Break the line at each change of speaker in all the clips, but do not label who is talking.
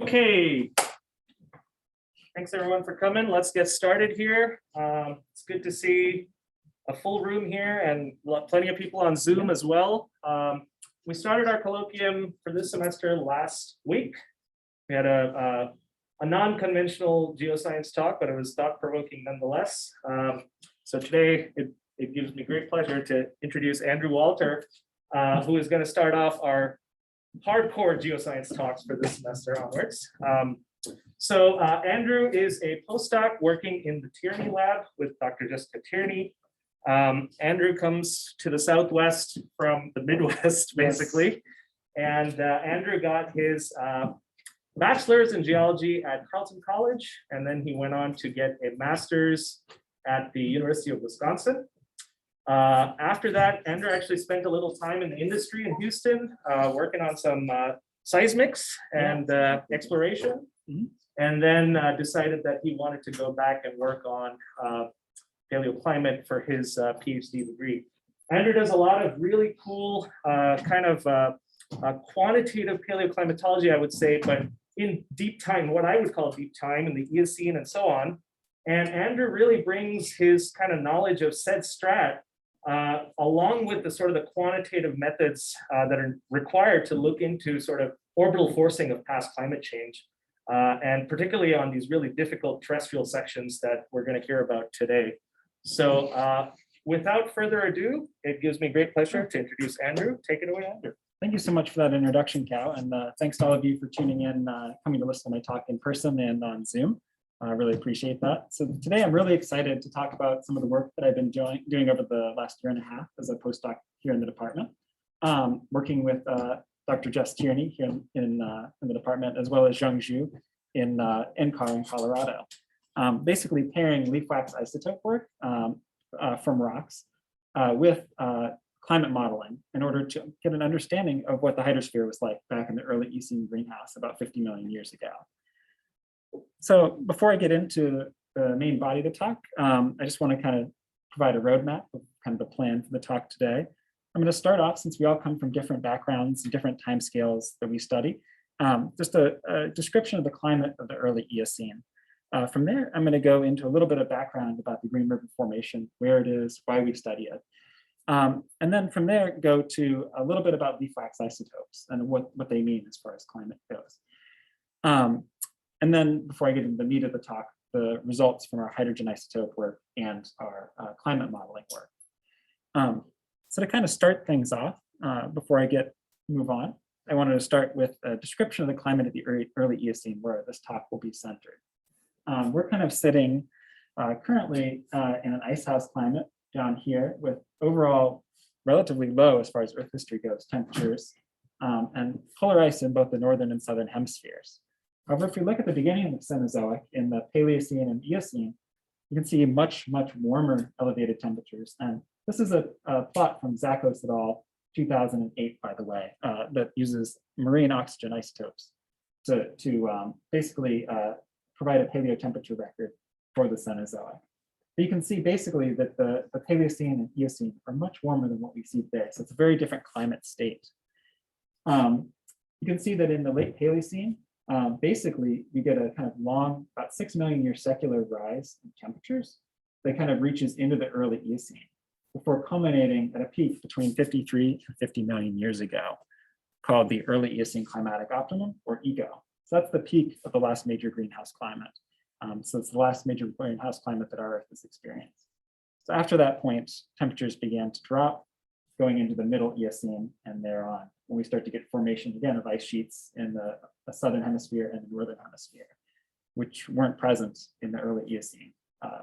Okay. Thanks everyone for coming. Let's get started here. It's good to see a full room here and plenty of people on Zoom as well. We started our colloquium for this semester last week. We had a non-conventional geoscience talk, but it was thought-provoking nonetheless. So today, it gives me great pleasure to introduce Andrew Walter, who is going to start off our hardcore geoscience talks for this semester onwards. So Andrew is a postdoc working in the Tierney lab with Dr. Jessica Tierney. Andrew comes to the Southwest from the Midwest, basically. Yes. And Andrew got his bachelor's in geology at Carleton College, and then he went on to get a master's at the University of Wisconsin. After that, Andrew actually spent a little time in the industry in Houston, working on some seismics and exploration, and then decided that he wanted to go back and work on paleoclimate for his PhD degree. Andrew does a lot of really cool kind of quantitative paleoclimatology, I would say, but in deep time, what I would call deep time in the Eocene and so on. And Andrew really brings his kind of knowledge of said strat along with the sort of the quantitative methods that are required to look into sort of orbital forcing of past climate change, and particularly on these really difficult terrestrial sections that we're going to hear about today. So without further ado, it gives me great pleasure to introduce Andrew. Take it away, Andrew.
Thank you so much for that introduction, Cal, and thanks to all of you for tuning in, coming to listen to my talk in person and on Zoom. I really appreciate that. So today I'm really excited to talk about some of the work that I've been doing over the last year and a half as a postdoc here in the department, working with Dr. Jess Tierney here in the department, as well as Zheng Zhu in NCAR in Colorado. Basically pairing leaf wax isotope work from rocks with climate modeling in order to get an understanding of what the hydrosphere was like back in the early Eocene greenhouse about 50 million years ago. So before I get into the main body of the talk, I just want to kind of provide a roadmap of kind of the plan for the talk today. I'm going to start off, since we all come from different backgrounds and different timescales that we study, just a description of the climate of the early Eocene. From there, I'm going to go into a little bit of background about the Green River Formation, where it is, why we study it. And then from there, go to a little bit about leaf wax isotopes and what they mean as far as climate goes. And then before I get into the meat of the talk, the results from our hydrogen isotope work and our climate modeling work. So to kind of start things off, before I move on, I wanted to start with a description of the climate of the early Eocene, where this talk will be centered. We're kind of sitting currently in an icehouse climate down here with overall relatively low, as far as Earth history goes, temperatures and polar ice in both the northern and southern hemispheres. However, if we look at the beginning of the Cenozoic in the Paleocene and Eocene, you can see much, much warmer elevated temperatures. And this is a plot from Zakos et al. 2008, by the way, that uses marine oxygen isotopes to basically provide a paleotemperature record for the Cenozoic. But you can see basically that the Paleocene and Eocene are much warmer than what we see today. So it's a very different climate state. You can see that in the late Paleocene, basically we get a kind of long, about 6 million year secular rise in temperatures that kind of reaches into the early Eocene before culminating at a peak between 53 and 50 million years ago, called the early Eocene climatic optimum, or EGO. So that's the peak of the last major greenhouse climate. So it's the last major greenhouse climate that our Earth has experienced. So after that point, temperatures began to drop, going into the middle Eocene and thereon, when we start to get formation again of ice sheets in the southern hemisphere and the northern hemisphere, which weren't present in the early Eocene,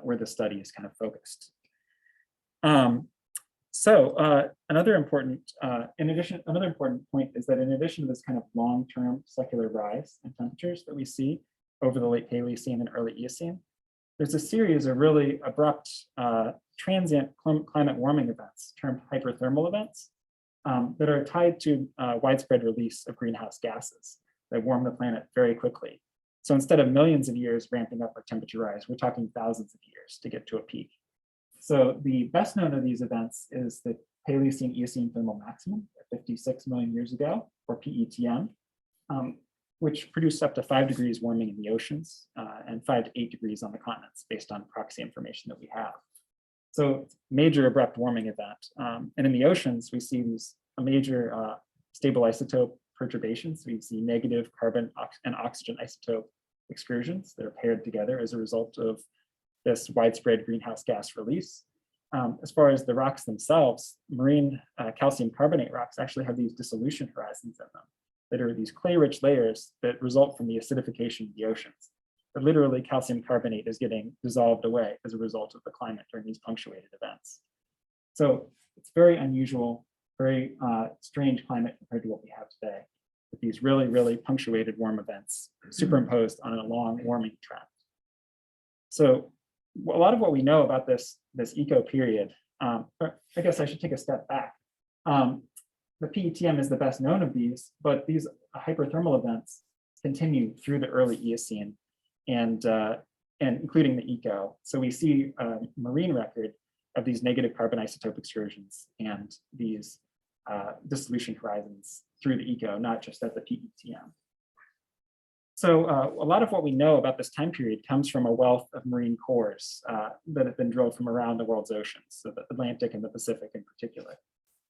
where the study is kind of focused. Another important point is that in addition to this kind of long-term secular rise in temperatures that we see over the late Paleocene and early Eocene, there's a series of really abrupt transient climate warming events termed hyperthermal events that are tied to widespread release of greenhouse gases that warm the planet very quickly. So instead of millions of years ramping up our temperature rise, we're talking thousands of years to get to a peak. So the best known of these events is the Paleocene Eocene thermal maximum at 56 million years ago, or PETM, which produced up to 5 degrees warming in the oceans and 5 to 8 degrees on the continents based on proxy information that we have. So major abrupt warming event. And in the oceans, we see these major stable isotope perturbations. We see negative carbon and oxygen isotope excursions that are paired together as a result of this widespread greenhouse gas release. As far as the rocks themselves, marine calcium carbonate rocks actually have these dissolution horizons in them that are these clay-rich layers that result from the acidification of the oceans. But literally, calcium carbonate is getting dissolved away as a result of the climate during these punctuated events. So it's very unusual, very strange climate compared to what we have today, with these really, really punctuated warm events superimposed on a long warming trend. So a lot of what we know about this eco period, I guess I should take a step back. The PETM is the best known of these, but these hyperthermal events continue through the early Eocene and including the eco. So we see a marine record of these negative carbon isotope excursions and these dissolution horizons through the eco, not just at the PETM. So a lot of what we know about this time period comes from a wealth of marine cores that have been drilled from around the world's oceans, so the Atlantic and the Pacific in particular.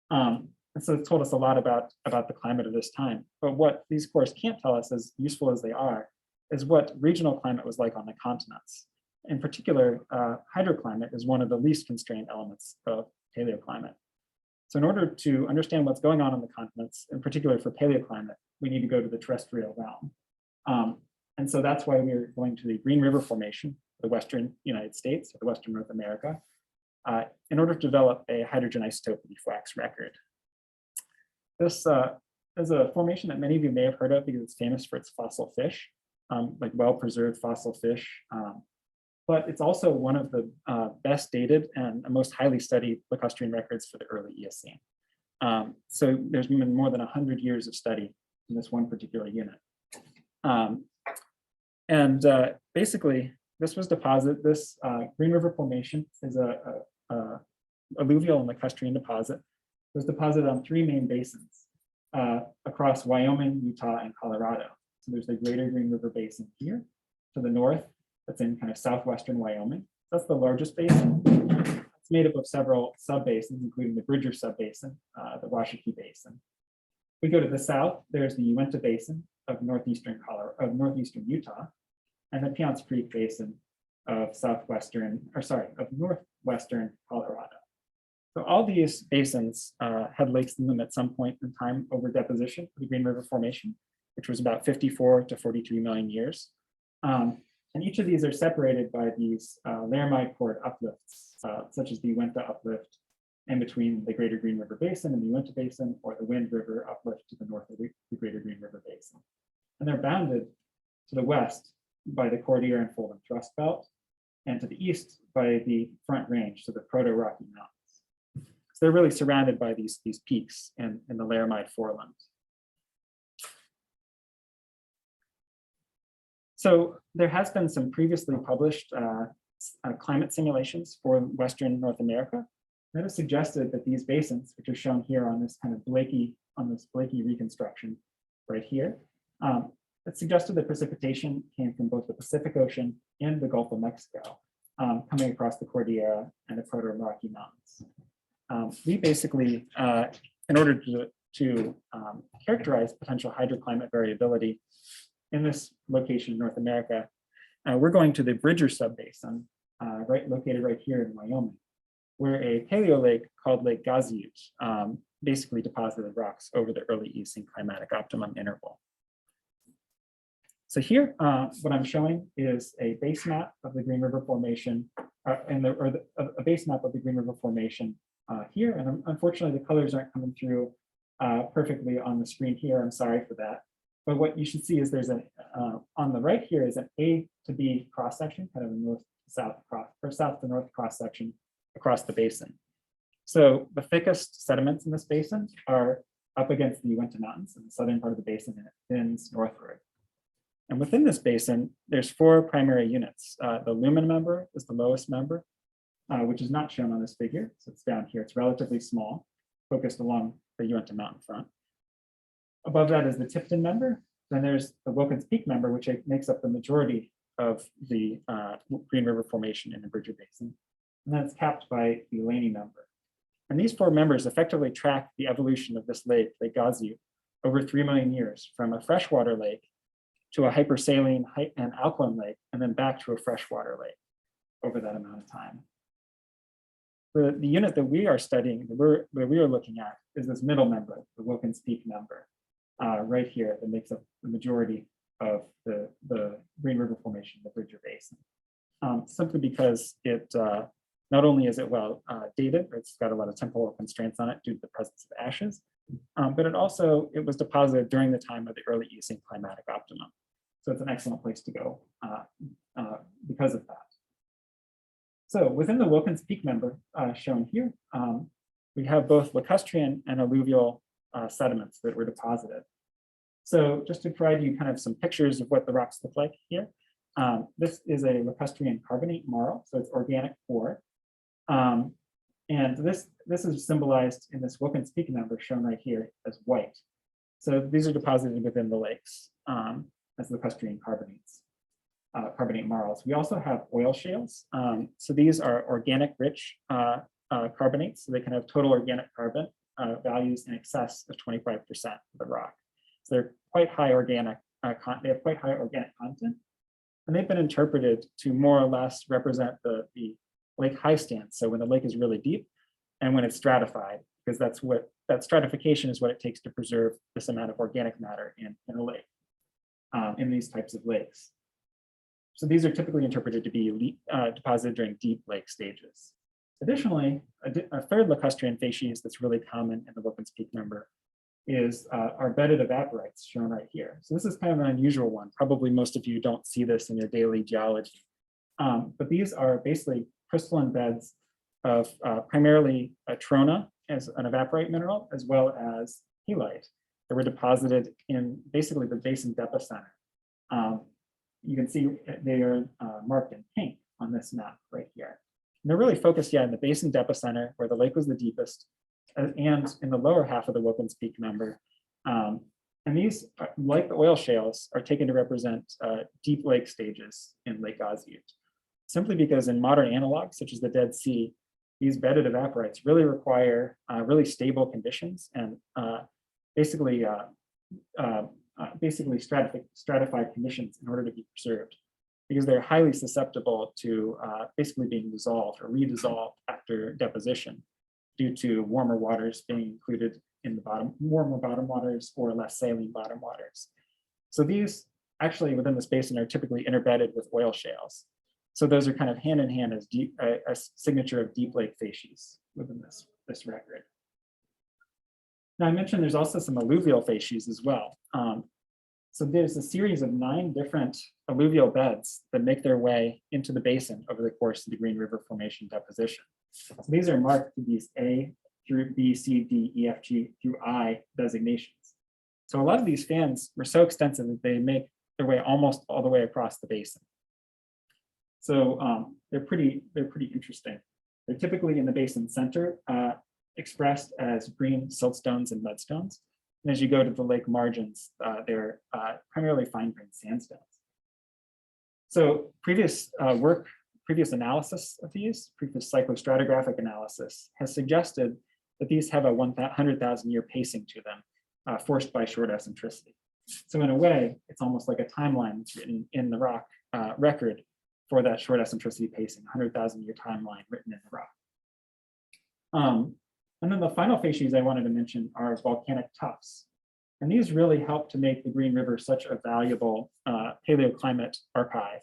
And so it's told us a lot about the climate of this time. But what these cores can't tell us, as useful as they are, is what regional climate was like on the continents. In particular, hydroclimate is one of the least constrained elements of paleoclimate. So in order to understand what's going on the continents, in particular for paleoclimate, we need to go to the terrestrial realm. And so that's why we're going to the Green River Formation, the Western United States, or the Western North America, in order to develop a hydrogen isotope reflex record. This is a formation that many of you may have heard of because it's famous for its fossil fish, like well-preserved fossil fish. But it's also one of the best dated and most highly studied lacustrine records for the early Eocene. So there's been more than 100 years of study in this one particular unit. Basically, this was deposit. This Green River Formation is a alluvial and lacustrine deposit. It was deposited on 3 main basins across Wyoming, Utah, and Colorado. So there's the Greater Green River Basin here to the north. That's in kind of southwestern Wyoming. That's the largest basin. It's made up of several subbasins, including the Bridger subbasin, the Washakie Basin. We go to the south. There's the Uinta Basin of northeastern Utah, and the Piceance Creek Basin of northwestern Colorado. So all these basins had lakes in them at some point in time over deposition of the Green River Formation, which was about 54 to 43 million years. And each of these are separated by these laramide chord uplifts, such as the Uinta uplift in between the Greater Green River Basin and the Uinta Basin, or the Wind River uplift to the north of the Greater Green River Basin. And they're bounded to the west by the Cordillera and Fold and Thrust Belt, and to the east by the Front Range, so the Proto-Rocky Mountains. So they're really surrounded by these peaks in the laramide foreland. So there has been some previously published climate simulations for Western North America that have suggested that these basins, which are shown here on this kind of Blakey reconstruction right here, it suggested that precipitation came from both the Pacific Ocean and the Gulf of Mexico, coming across the Cordillera and the Proto-Rocky Mountains. We basically, in order to characterize potential hydroclimate variability in this location in North America, we're going to the Bridger subbasin, located right here in Wyoming, where a paleo lake called Lake Gazut basically deposited rocks over the early Eocene climatic optimum interval. So here, what I'm showing is a base map of the Green River Formation, a base map of the Green River Formation here. And unfortunately, the colors aren't coming through perfectly on the screen here. I'm sorry for that. But what you should see is there's on the right here is an A to B cross section, kind of a north to south or south to north cross section across the basin. So the thickest sediments in this basin are up against the Uinta Mountains in the southern part of the basin, and it thins northward. And within this basin, there's 4 primary units. The lumen member is the lowest member, which is not shown on this figure. So it's down here. It's relatively small. focused along the Uinta Mountain front. Above that is the Tipton member. Then there's the Wilkins Peak member, which makes up the majority of the Green River Formation in the Bridger Basin. And then it's capped by the Laney member. And these four members effectively track the evolution of this lake, Lake Gazio, over 3 million years, from a freshwater lake to a hypersaline and alkaline lake, and then back to a freshwater lake over that amount of time. The unit that we are studying, that we are looking at, is this middle member, the Wilkins Peak member, right here, that makes up the majority of the Green River Formation, the Bridger Basin. Simply because it not only is it well dated, it's got a lot of temporal constraints on it due to the presence of ashes, but it was deposited during the time of the early Eocene climatic optimum. So it's an excellent place to go because of that. So within the Wilkins Peak member shown here, we have both lacustrine and alluvial sediments that were deposited. So just to provide you kind of some pictures of what the rocks look like here, this is a lacustrine carbonate marl, so it's organic ore. And this is symbolized in this Wilkins Peak member shown right here as white. So these are deposited within the lakes as lacustrine carbonates, carbonate marls. We also have oil shales. So these are organic rich carbonates, so they can have total organic carbon values in excess of 25% of the rock. So they're quite high organic, they have quite high organic content. And they've been interpreted to more or less represent the lake high stance. So when the lake is really deep and when it's stratified, because that stratification is what it takes to preserve this amount of organic matter in a lake, in these types of lakes. So these are typically interpreted to be deposited during deep lake stages. Additionally, a third lacustrine facies that's really common in the Wilkins Peak member is our bedded evaporites shown right here. So this is kind of an unusual one. Probably most of you don't see this in your daily geology. But these are basically crystalline beds of primarily trona as an evaporite mineral, as well as halite that were deposited in basically the basin epicenter. You can see they are marked in pink on this map right here. And they're really focused, in the basin epicenter where the lake was the deepest, and in the lower half of the Wilkins Peak member. And these, like the oil shales, are taken to represent deep lake stages in Lake Gazio. Simply because in modern analogs, such as the Dead Sea, these bedded evaporites really require really stable conditions and basically stratified conditions in order to be preserved, because they're highly susceptible to basically being dissolved or redissolved after deposition due to warmer waters being included in the warmer bottom waters or less saline bottom waters. So these actually within this basin are typically interbedded with oil shales. So those are kind of hand in hand as a signature of deep lake facies within this record. Now I mentioned there's also some alluvial facies as well. So there's a series of 9 different alluvial beds that make their way into the basin over the course of the Green River Formation deposition. So these are marked with these A through B, C, D, E, F, G through I designations. So a lot of these fans were so extensive that they make their way almost all the way across the basin. So they're pretty interesting. They're typically in the basin center, expressed as green siltstones and mudstones. And as you go to the lake margins, they're primarily fine-grained sandstones. So previous analysis of these, previous cyclostratigraphic analysis, has suggested that these have a 100,000 year pacing to them, forced by short eccentricity. So in a way, it's almost like a timeline that's written in the rock record for that short eccentricity pacing, 100,000 year timeline written in the rock. And then the final facies I wanted to mention are volcanic tuffs. And these really help to make the Green River such a valuable paleoclimate archive,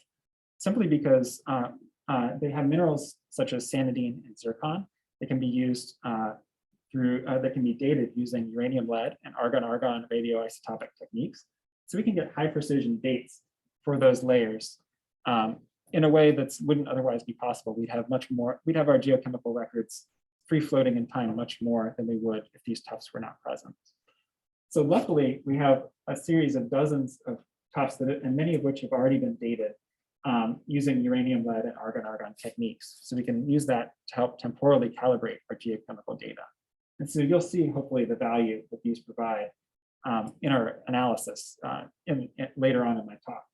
simply because they have minerals such as sanidine and zircon that can be used that can be dated using uranium lead and argon-argon radioisotopic techniques. So we can get high precision dates for those layers in a way that wouldn't otherwise be possible. We'd have our geochemical records free floating in time much more than we would if these tuffs were not present. So luckily, we have a series of dozens of tuffs and many of which have already been dated using uranium lead and argon-argon techniques. So we can use that to help temporally calibrate our geochemical data. And so you'll see hopefully the value that these provide in our analysis later on in my talk.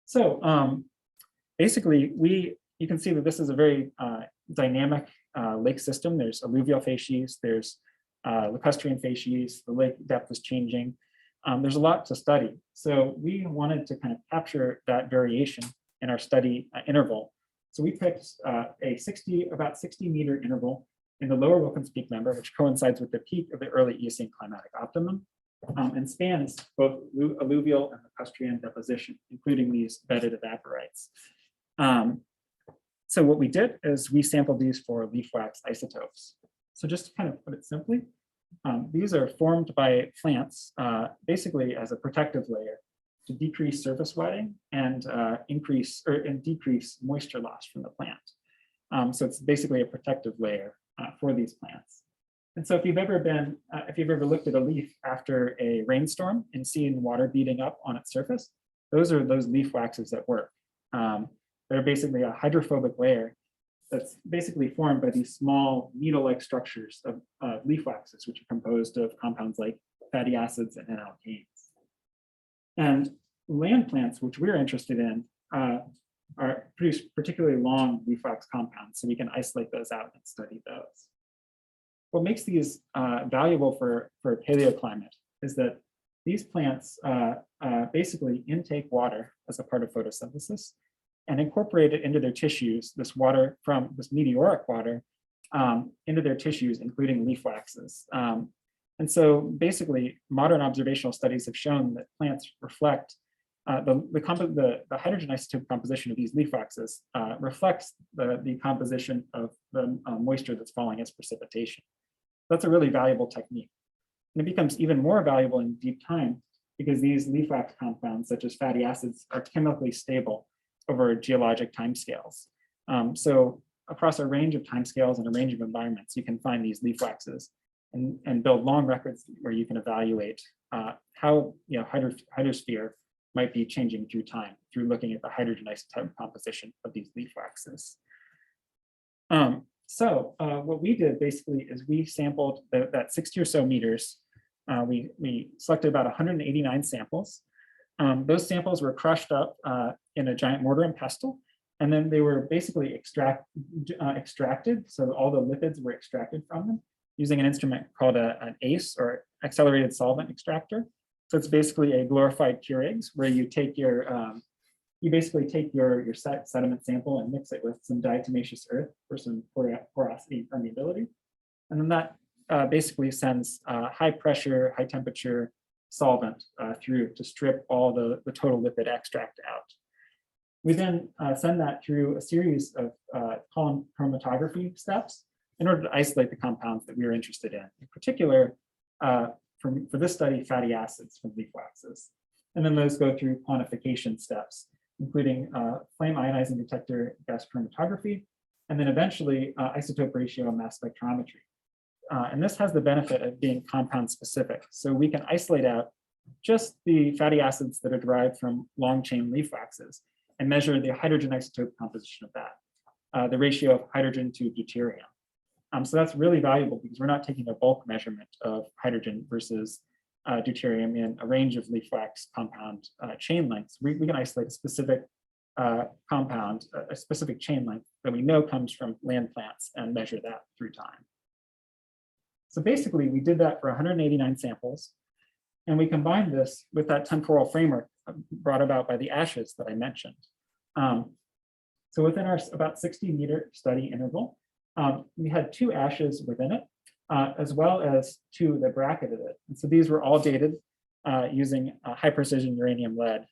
So basically, you can see that this is a very dynamic lake system. There's alluvial facies, there's lacustrine facies, the lake depth is changing. There's a lot to study. So we wanted to kind of capture that variation in our study interval. So we picked about 60 meter interval in the lower Wilkins Peak member, which coincides with the peak of the early Eocene climatic optimum, and spans both alluvial and lacustrine deposition, including these bedded evaporites. So what we did is we sampled these for leaf wax isotopes. So just to kind of put it simply, these are formed by plants basically as a protective layer to decrease surface wetting and decrease moisture loss from the plant. So it's basically a protective layer for these plants. And so if you've ever looked at a leaf after a rainstorm and seen water beating up on its surface, those are those leaf waxes at work. They're basically a hydrophobic layer that's basically formed by these small needle-like structures of leaf waxes, which are composed of compounds like fatty acids and alkanes. And land plants, which we're interested in, produce particularly long leaf wax compounds, so we can isolate those out and study those. What makes these valuable for paleoclimate is that these plants basically intake water as a part of photosynthesis and incorporate it into their tissues, this water from this meteoric water into their tissues, including leaf waxes. And so basically, modern observational studies have shown that plants reflect the hydrogen isotope composition of these leaf waxes reflects the composition of the moisture that's falling as precipitation. That's a really valuable technique. And it becomes even more valuable in deep time because these leaf wax compounds, such as fatty acids, are chemically stable over geologic timescales. So across a range of timescales and a range of environments, you can find these leaf waxes and build long records where you can evaluate how hydrosphere might be changing through time through looking at the hydrogen isotope composition of these leaf waxes. What we did basically is we sampled that 60 or so meters. We selected about 189 samples. Those samples were crushed up in a giant mortar and pestle, and then they were basically extracted. So all the lipids were extracted from them using an instrument called an ACE, or accelerated solvent extractor. So it's basically a glorified Keurigs where you take you basically take your sediment sample and mix it with some diatomaceous earth for some porosity and permeability. And then that basically sends high pressure, high temperature solvent through to strip all the total lipid extract out. We then send that through a series of column chromatography steps in order to isolate the compounds that we were interested in particular, for this study, fatty acids from leaf waxes. And then those go through quantification steps, including flame ionizing detector gas chromatography, and then eventually isotope ratio and mass spectrometry. And this has the benefit of being compound specific. So we can isolate out just the fatty acids that are derived from long chain leaf waxes and measure the hydrogen isotope composition of that, the ratio of hydrogen to deuterium. So that's really valuable because we're not taking a bulk measurement of hydrogen versus deuterium in a range of leaf wax compound chain lengths. We can isolate a specific compound, a specific chain length that we know comes from land plants and measure that through time. So basically, we did that for 189 samples, and we combined this with that temporal framework brought about by the ashes that I mentioned. So within our about 60 meter study interval, we had 2 ashes within it, as well as 2 that bracketed it. And so these were all dated using high precision uranium lead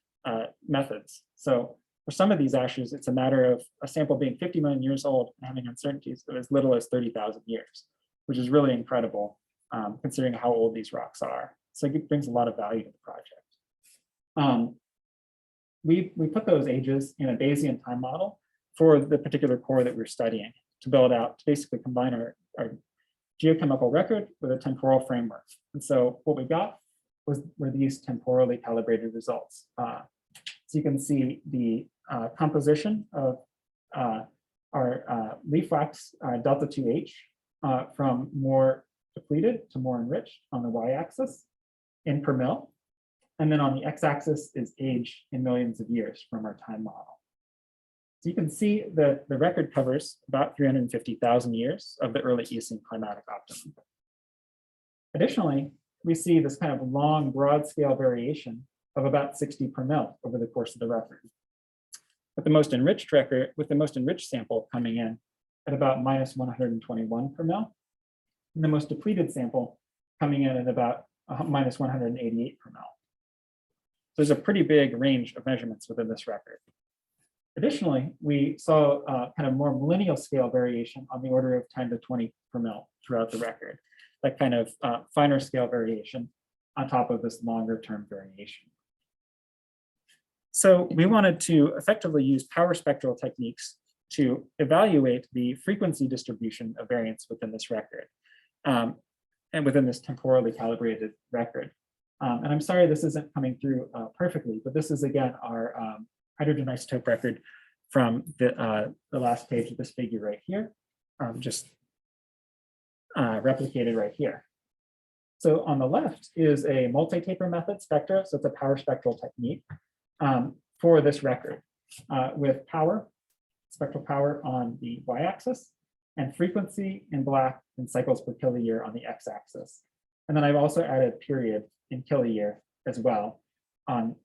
methods. So for some of these ashes, it's a matter of a sample being 50 million years old and having uncertainties of as little as 30,000 years, which is really incredible considering how old these rocks are. So it brings a lot of value to the project. We put those ages in a Bayesian time model for the particular core that we're studying to build out, to basically combine our geochemical record with a temporal framework. And so what we got were these temporally calibrated results. So you can see the composition of our leaf wax delta 2H from more depleted to more enriched on the y-axis in per mil. And then on the x-axis is age in millions of years from our time model. So you can see that the record covers about 350,000 years of the early Eocene climatic optimum. Additionally, we see this kind of long, broad scale variation of about 60 per mil over the course of the record. With the most enriched sample coming in at about minus 121 per mil, and the most depleted sample coming in at about minus 188 per mil. So there's a pretty big range of measurements within this record. Additionally, we saw kind of more millennial scale variation on the order of 10 to 20 per mil throughout the record, that kind of finer scale variation on top of this longer term variation. So we wanted to effectively use power spectral techniques to evaluate the frequency distribution of variance within this record and within this temporally calibrated record. And I'm sorry this isn't coming through perfectly, but this is again our hydrogen isotope record from the last page of this figure right here, just replicated right here. So on the left is a multi-taper method spectra, so it's a power spectral technique for this record with power, spectral power on the y-axis, and frequency in black and cycles per kiloyear on the x-axis. And then I've also added period in kiloyear as well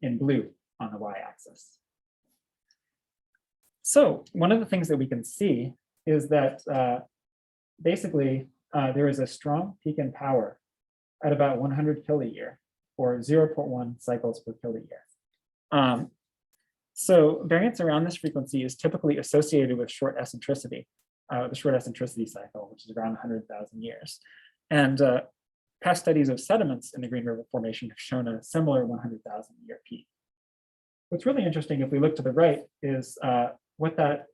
in blue on the y-axis. So one of the things that we can see is that basically there is a strong peak in power at about 100 kiloyear or 0.1 cycles per kiloyear. So variance around this frequency is typically associated with short eccentricity, the short eccentricity cycle, which is around 100,000 years. And past studies of sediments in the Green River Formation have shown a similar 100,000 year peak. What's really interesting, if we look to the right, is what that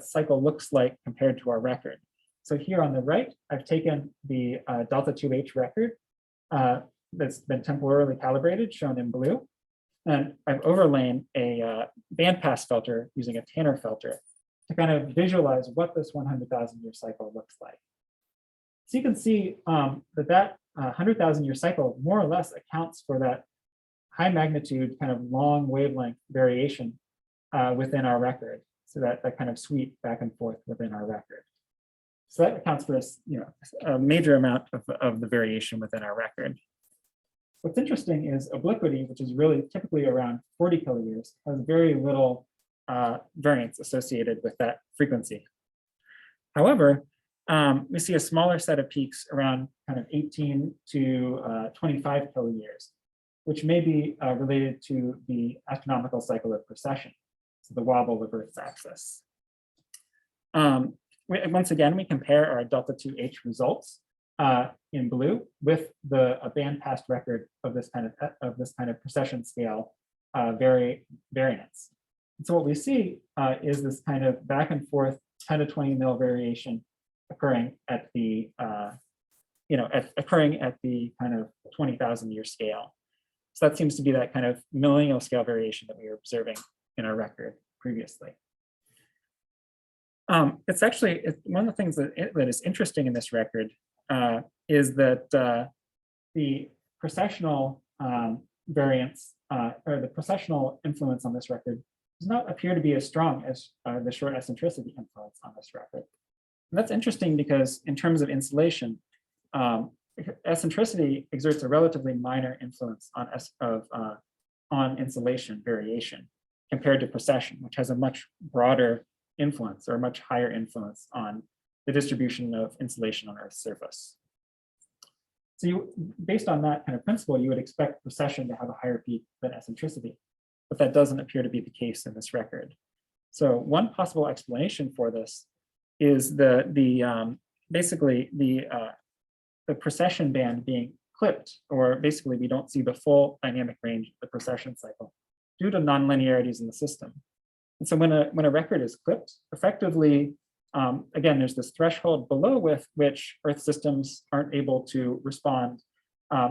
cycle looks like compared to our record. So here on the right, I've taken the delta 2H record that's been temporarily calibrated, shown in blue, and I've overlain a bandpass filter using a Tanner filter to kind of visualize what this 100,000 year cycle looks like. So you can see that 100,000 year cycle more or less accounts for that high magnitude kind of long wavelength variation within our record. So that kind of sweep back and forth within our record. So that accounts for a major amount of the variation within our record. What's interesting is obliquity, which is really typically around 40 kiloyears, has very little variance associated with that frequency. However, we see a smaller set of peaks around kind of 18 to 25 kiloyears, which may be related to the astronomical cycle of precession, so the wobble of Earth's axis. Once again, we compare our delta 2H results in blue with the bandpass record of this kind of precession scale variance. And so what we see is this kind of back and forth 10 to 20 mil variation occurring at the kind of 20,000 year scale. So that seems to be that kind of millennial scale variation that we were observing in our record previously. It's actually one of the things that is interesting in this record is that the precessional variance or the precessional influence on this record does not appear to be as strong as the short eccentricity influence on this record. And that's interesting because in terms of insolation, eccentricity exerts a relatively minor influence on insolation variation compared to precession, which has a much broader influence or a much higher influence on the distribution of insolation on Earth's surface. So based on that kind of principle, you would expect precession to have a higher peak than eccentricity, but that doesn't appear to be the case in this record. So one possible explanation for this is basically the precession band being clipped, or basically we don't see the full dynamic range of the precession cycle due to nonlinearities in the system. And so when a record is clipped, effectively, again, there's this threshold below which Earth systems aren't able to respond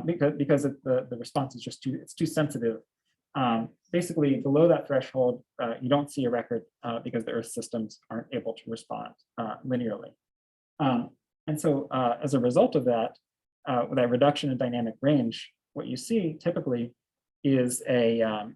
because the response is just too sensitive. Basically, below that threshold, you don't see a record because the Earth systems aren't able to respond linearly. And so as a result of that, with that reduction in dynamic range, what you see typically is that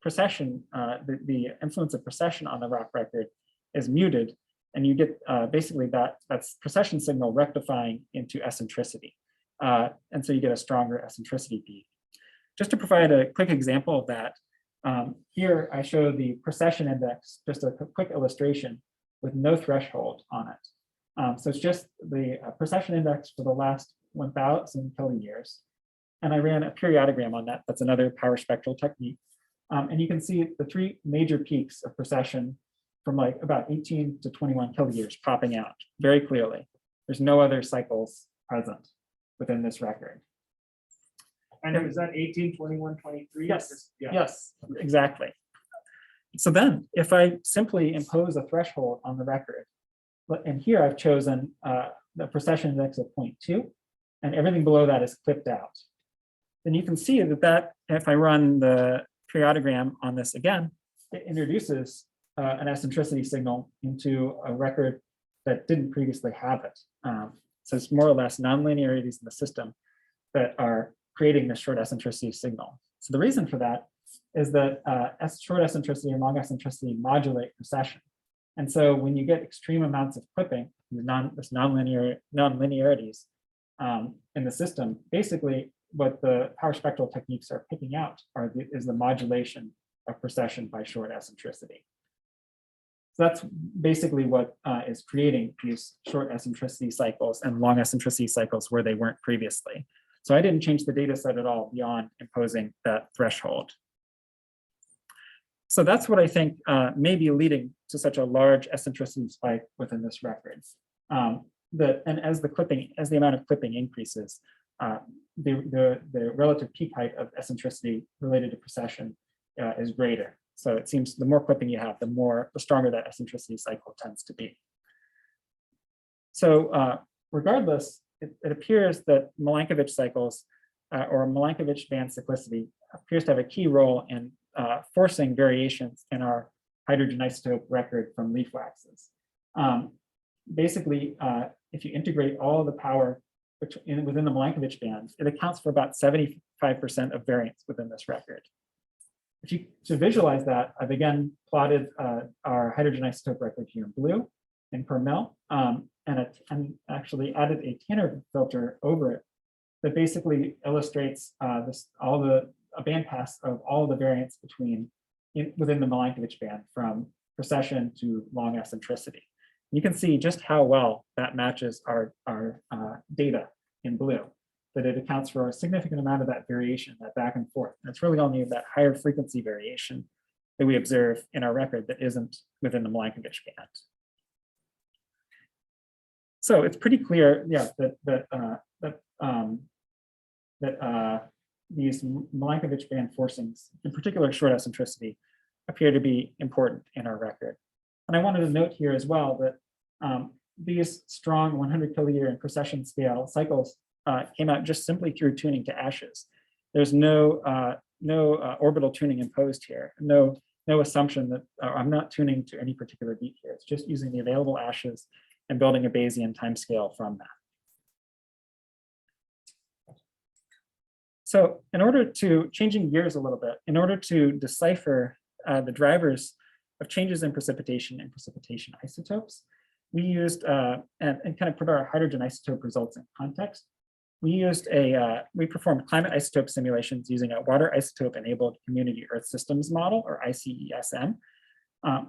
precession, the influence of precession on the rock record is muted, and you get basically that's precession signal rectifying into eccentricity. And so you get a stronger eccentricity peak. Just to provide a quick example of that, here I show the precession index, just a quick illustration with no threshold on it. So it's just the precession index for the last 1,000 kiloyears. And I ran a periodogram on that. That's another power spectral technique. And you can see the three major peaks of precession from like about 18 to 21 kiloyears popping out very clearly. There's no other cycles present within this record.
And is that 18, 21, 23?
Yes,
Yeah.
yes, exactly. So then if I simply impose a threshold on the record, and here I've chosen the precession index of 0.2, and everything below that is clipped out. Then you can see that if I run the periodogram on this again, it introduces an eccentricity signal into a record that didn't previously have it. So it's more or less nonlinearities in the system that are creating this short eccentricity signal. So the reason for that is that short eccentricity and long eccentricity modulate precession. And so when you get extreme amounts of clipping, these nonlinearities in the system, basically what the power spectral techniques are picking out is the modulation of precession by short eccentricity. So that's basically what is creating these short eccentricity cycles and long eccentricity cycles where they weren't previously. So I didn't change the data set at all beyond imposing that threshold. So that's what I think may be leading to such a large eccentricity spike within this record. And as the amount of clipping increases, the relative peak height of eccentricity related to precession is greater. So it seems the more clipping you have, the stronger that eccentricity cycle tends to be. So regardless, it appears that Milankovitch cycles or Milankovitch band cyclicity appears to have a key role in forcing variations in our hydrogen isotope record from leaf waxes. Basically, if you integrate all of the power within the Milankovitch bands, it accounts for about 75% of variance within this record. To visualize that, I've again plotted our hydrogen isotope record here in blue and per mil, and actually added a Tanner filter over it that basically illustrates a bandpass of all the variance within the Milankovitch band from precession to long eccentricity. You can see just how well that matches our data in blue, that it accounts for a significant amount of that variation, that back and forth. And it's really only that higher frequency variation that we observe in our record that isn't within the Milankovitch band. So it's pretty clear, yeah, that these Milankovitch band forcings, in particular short eccentricity, appear to be important in our record. And I wanted to note here as well that these strong 100 kiloyear and precession scale cycles came out just simply through tuning to ashes. There's no orbital tuning imposed here, no assumption that I'm not tuning to any particular beat here. It's just using the available ashes and building a Bayesian timescale from that. So in order to, changing gears a little bit, in order to decipher the drivers of changes in precipitation and precipitation isotopes, we used, and kind of put our hydrogen isotope results in context, we performed climate isotope simulations using a water isotope enabled community Earth systems model, or ICESM.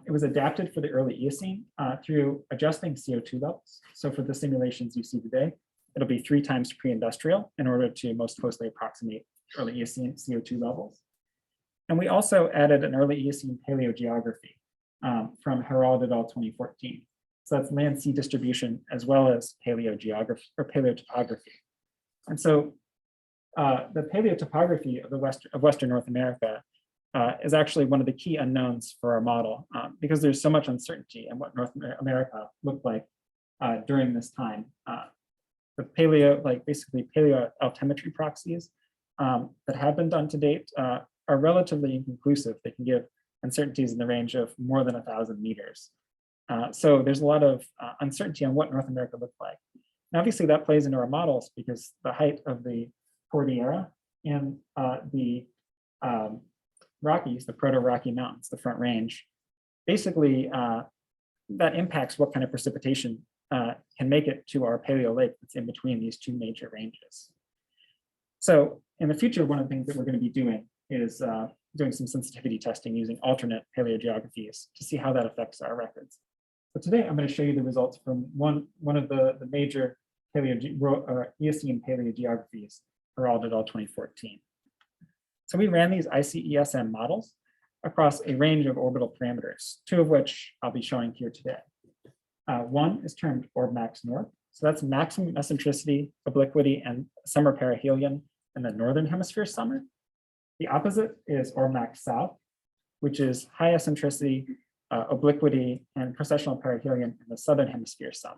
It was adapted for the early Eocene through adjusting CO2 levels. So for the simulations you see today, it'll be 3 times pre-industrial in order to most closely approximate early Eocene CO2 levels. And we also added an early Eocene paleogeography from Herald et al. 2014. So that's land sea distribution as well as paleogeography or paleotopography. And so the paleotopography of Western North America is actually one of the key unknowns for our model because there's so much uncertainty in what North America looked like during this time. The basically paleo altimetry proxies that have been done to date are relatively inconclusive. They can give uncertainties in the range of more than 1,000 meters. So there's a lot of uncertainty on what North America looked like. And obviously that plays into our models because the height of the Cordillera and the Rockies, the Proto-Rocky Mountains, the Front Range, basically that impacts what kind of precipitation can make it to our Paleo Lake that's in between these two major ranges. So in the future, one of the things that we're going to be doing is doing some sensitivity testing using alternate paleogeographies to see how that affects our records. But today I'm going to show you the results from one of the major Eocene paleogeographies, Orbital et al. 2014. So we ran these ICESM models across a range of orbital parameters, two of which I'll be showing here today. One is termed Orbmax North. So that's maximum eccentricity, obliquity, and summer perihelion in the northern hemisphere summer. The opposite is Orbmax South, which is high eccentricity, obliquity, and precessional perihelion in the southern hemisphere summer.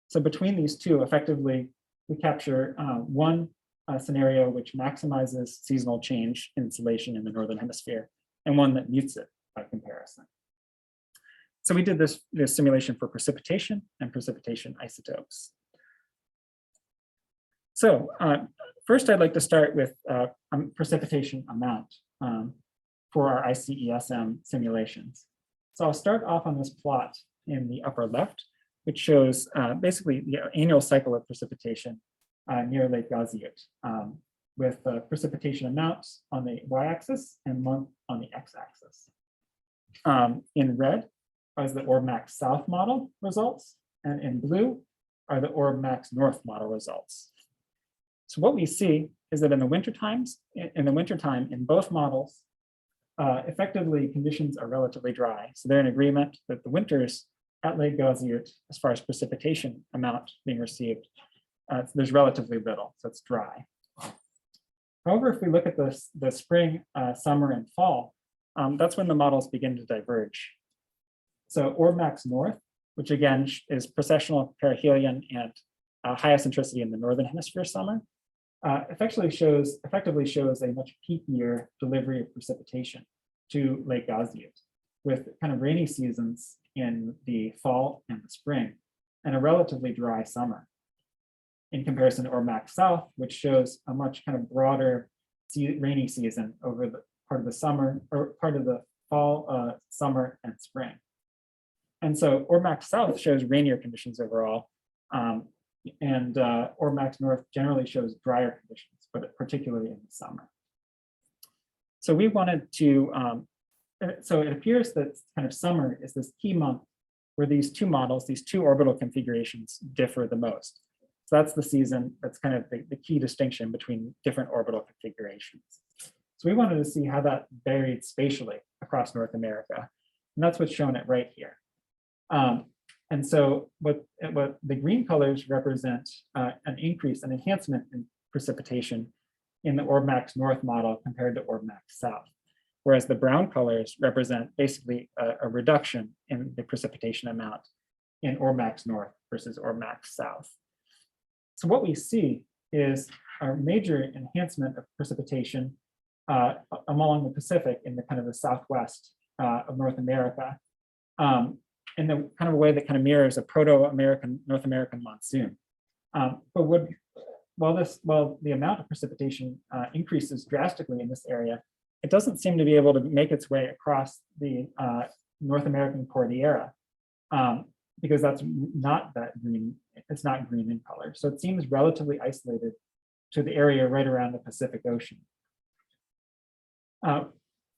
So between these two, effectively, we capture one scenario which maximizes seasonal change in insolation in the northern hemisphere, and one that mutes it by comparison. So we did this simulation for precipitation and precipitation isotopes. So first, I'd like to start with precipitation amount for our ICESM simulations. So I'll start off on this plot in the upper left, which shows basically the annual cycle of precipitation near Lake Gaziout, with precipitation amounts on the y-axis and month on the x-axis. In red are the Orbmax South model results, and in blue are the Orbmax North model results. So what we see is that in the wintertime in both models, effectively conditions are relatively dry. So they're in agreement that the winters at Lake Gaziout, as far as precipitation amount being received, there's relatively little, so it's dry. However, if we look at the spring, summer, and fall, that's when the models begin to diverge. So Orbmax North, which again is precessional perihelion and high eccentricity in the northern hemisphere summer, effectively shows a much peakier delivery of precipitation to Lake Gaziout, with kind of rainy seasons in the fall and the spring, and a relatively dry summer. In comparison to Orbmax South, which shows a much kind of broader rainy season over the part of the summer, or part of the fall, summer, and spring. And so Orbmax South shows rainier conditions overall, and Orbmax North generally shows drier conditions, but particularly in the summer. So we wanted to, so it appears that kind of summer is this key month where these two models, these two orbital configurations differ the most. So that's the season, that's kind of the key distinction between different orbital configurations. So we wanted to see how that varied spatially across North America. And that's what's shown at right here. And so what the green colors represent an increase, an enhancement in precipitation in the Orbmax North model compared to Orbmax South, whereas the brown colors represent basically a reduction in the precipitation amount in Orbmax North versus Orbmax South. So what we see is a major enhancement of precipitation along the Pacific in the kind of the southwest of North America, in the kind of a way that kind of mirrors a proto-American, North American monsoon. But while the amount of precipitation increases drastically in this area, it doesn't seem to be able to make its way across the North American Cordillera, because that's not that green, it's not green in color. So it seems relatively isolated to the area right around the Pacific Ocean.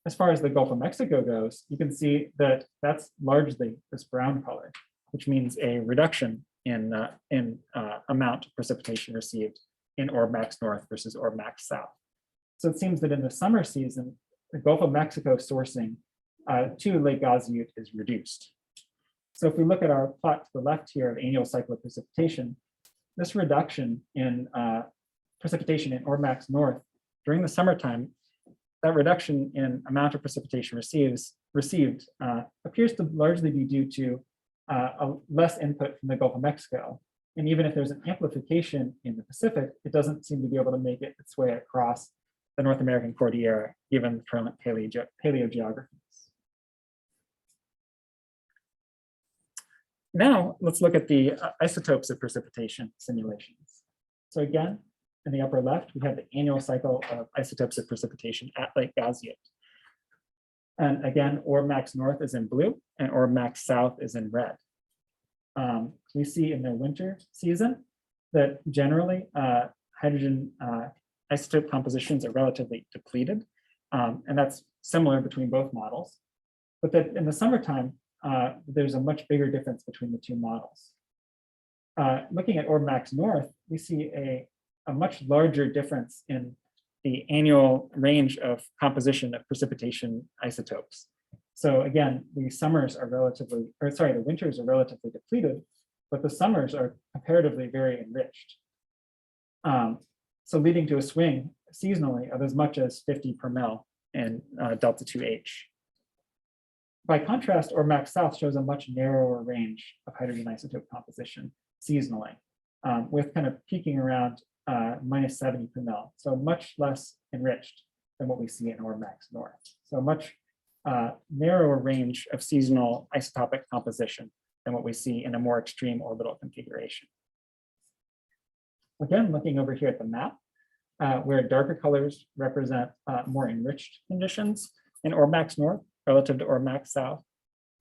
As far as the Gulf of Mexico goes, you can see that that's largely this brown color, which means a reduction in amount of precipitation received in Orbmax North versus Orbmax South. So it seems that in the summer season, the Gulf of Mexico sourcing to Lake Gaziout is reduced. So if we look at our plot to the left here of annual cycle of precipitation, this reduction in precipitation in Orbmax North during the summertime, that reduction in amount of precipitation received appears to largely be due to less input from the Gulf of Mexico. And even if there's an amplification in the Pacific, it doesn't seem to be able to make its way across the North American Cordillera, given the current paleogeographies. Now let's look at the isotopes of precipitation simulations. So again, in the upper left, we have the annual cycle of isotopes of precipitation at Lake Gaussiet. And again, Orb-Max North is in blue and Orb-Max South is in red. We see in the winter season that generally hydrogen isotope compositions are relatively depleted. And that's similar between both models. But that in the summertime, there's a much bigger difference between the two models. Looking at Orb-Max North, we see a much larger difference in the annual range of composition of precipitation isotopes. So again, the winters are relatively depleted, but the summers are comparatively very enriched. So leading to a swing seasonally of as much as 50 per mil in delta 2H. By contrast, Orb-Max South shows a much narrower range of hydrogen isotope composition seasonally, with kind of peaking around minus 70 per mil, so much less enriched than what we see in Orb-Max North. So much narrower range of seasonal isotopic composition than what we see in a more extreme orbital configuration. Again, looking over here at the map, where darker colors represent more enriched conditions in Orb-Max North relative to Orb-Max South,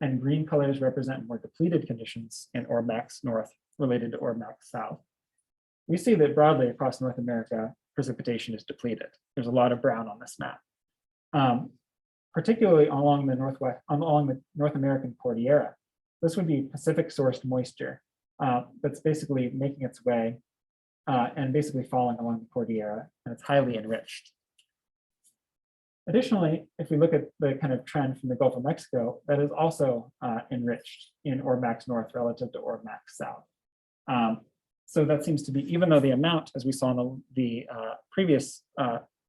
and green colors represent more depleted conditions in Orb-Max North related to Orb-Max South. We see that broadly across North America, precipitation is depleted. There's a lot of brown on this map, particularly along the North American Cordillera. This would be Pacific sourced moisture that's basically making its way and basically falling along the Cordillera, and it's highly enriched. Additionally, if we look at the kind of trend from the Gulf of Mexico, that is also enriched in Orb-Max North relative to Orb-Max South. So that seems to be, even though the amount, as we saw in the previous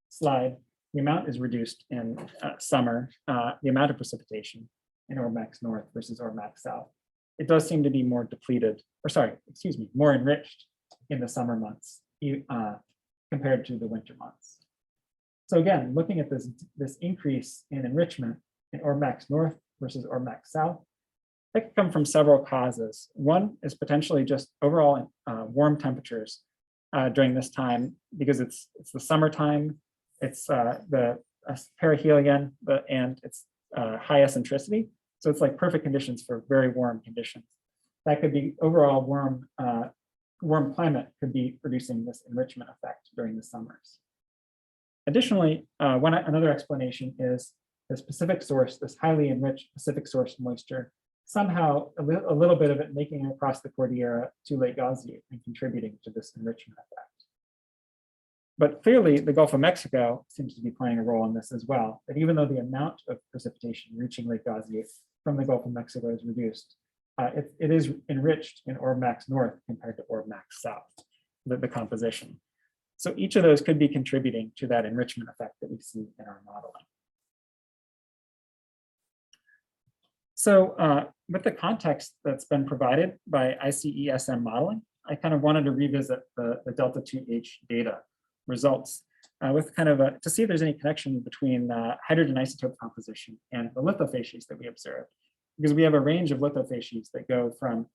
slide, the amount is reduced in summer, the amount of precipitation in Orb-Max North versus Orb-Max South. It does seem to be more depleted, or sorry, excuse me, more enriched in the summer months compared to the winter months. So again, looking at this increase in enrichment in Orb-Max North versus Orb-Max South, that could come from several causes. One is potentially just overall warm temperatures during this time, because it's the summertime, it's the perihelion, and it's high eccentricity. So it's like perfect conditions for very warm conditions. That could be overall warm climate could be producing this enrichment effect during the summers. Additionally, another explanation is this Pacific source, this highly enriched Pacific source moisture, somehow a little bit of it making it across the Cordillera to Lake Gaussiet and contributing to this enrichment effect. But clearly, the Gulf of Mexico seems to be playing a role in this as well, that even though the amount of precipitation reaching Lake Gaussiet from the Gulf of Mexico is reduced, it is enriched in Orb-Max North compared to Orb-Max South, the composition. So each of those could be contributing to that enrichment effect that we see in our modeling. So with the context that's been provided by ICESM modeling, I kind of wanted to revisit the delta 2H data results with kind of to see if there's any connection between hydrogen isotope composition and the lithofacies that we observed. Because we have a range of lithofacies that go from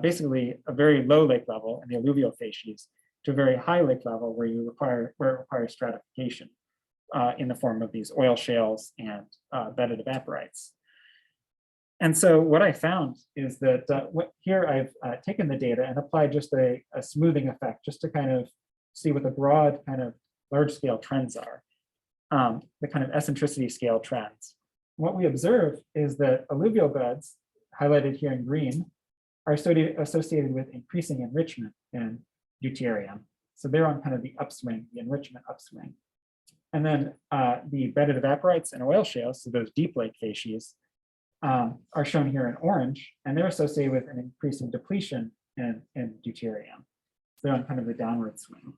basically a very low lake level in the alluvial facies to a very high lake level where it requires stratification in the form of these oil shales and bedded evaporites. And so what I found is that here I've taken the data and applied just a smoothing effect just to kind of see what the broad kind of large scale trends are, the kind of eccentricity scale trends. What we observe is that alluvial beds, highlighted here in green, are associated with increasing enrichment in deuterium. So they're on kind of the upswing, the enrichment upswing. And then the bedded evaporites and oil shales, so those deep lake facies, are shown here in orange, and they're associated with an increasing depletion in deuterium. So they're on kind of the downward swing.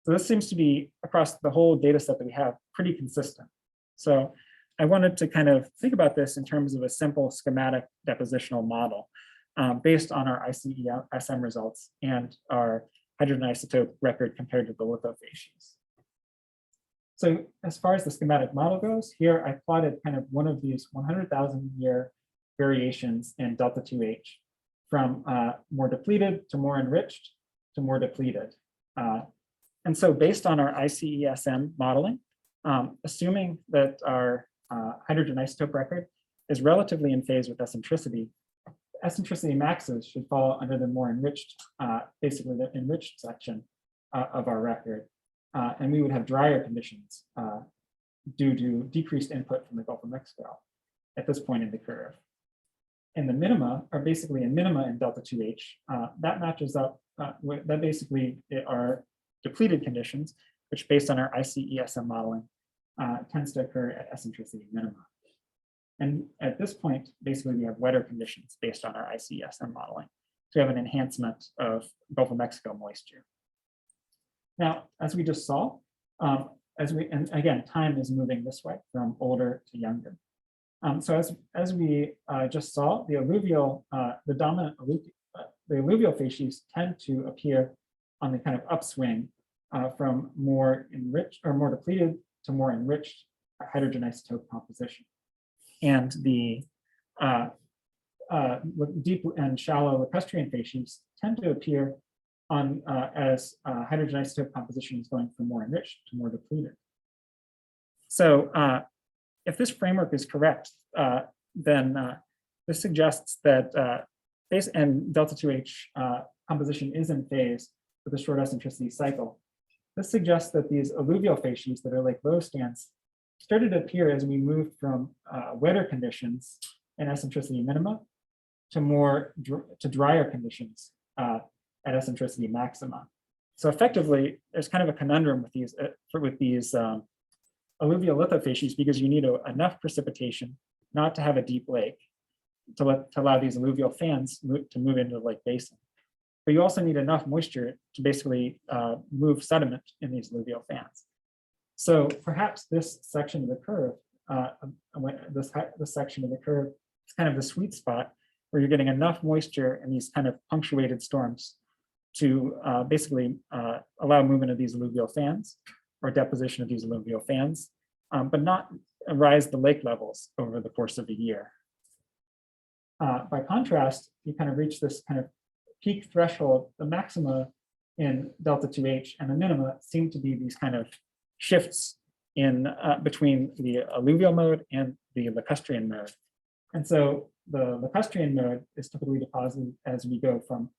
So this seems to be across the whole data set that we have pretty consistent. So I wanted to kind of think about this in terms of a simple schematic depositional model based on our ICESM results and our hydrogen isotope record compared to the lithofacies. So as far as the schematic model goes, here I plotted kind of one of these 100,000 year variations in delta 2H from more depleted to more enriched to more depleted. And so based on our ICESM modeling, assuming that our hydrogen isotope record is relatively in phase with eccentricity, eccentricity maxes should fall under the more enriched, basically the enriched section of our record. And we would have drier conditions due to decreased input from the Gulf of Mexico at this point in the curve. And the minima are basically a minima in delta 2H. That matches up, that basically are depleted conditions, which based on our ICESM modeling tends to occur at eccentricity minima. And at this point, basically we have wetter conditions based on our ICESM modeling. So we have an enhancement of Gulf of Mexico moisture. Now, as we just saw, and again, time is moving this way from older to younger. So as we just saw, the alluvial, the alluvial facies tend to appear on the kind of upswing from more enriched or more depleted to more enriched hydrogen isotope composition. And the deep and shallow lacustrine facies tend to appear on as hydrogen isotope composition is going from more enriched to more depleted. So if this framework is correct, then this suggests that base and delta 2H composition is in phase with the short eccentricity cycle. This suggests that these alluvial facies that are like low stands started to appear as we moved from wetter conditions and eccentricity minima to drier conditions at eccentricity maxima. So effectively, there's kind of a conundrum with these alluvial lithofacies because you need enough precipitation not to have a deep lake to allow these alluvial fans to move into the lake basin. But you also need enough moisture to basically move sediment in these alluvial fans. So perhaps this section of the curve, this section of the curve is kind of the sweet spot where you're getting enough moisture in these kind of punctuated storms to basically allow movement of these alluvial fans or deposition of these alluvial fans, but not rise the lake levels over the course of a year. By contrast, you kind of reach this kind of peak threshold, the maxima in delta 2H and the minima seem to be these kind of shifts in between the alluvial mode and the lacustrine mode. And so the lacustrine mode is typically deposited as we go from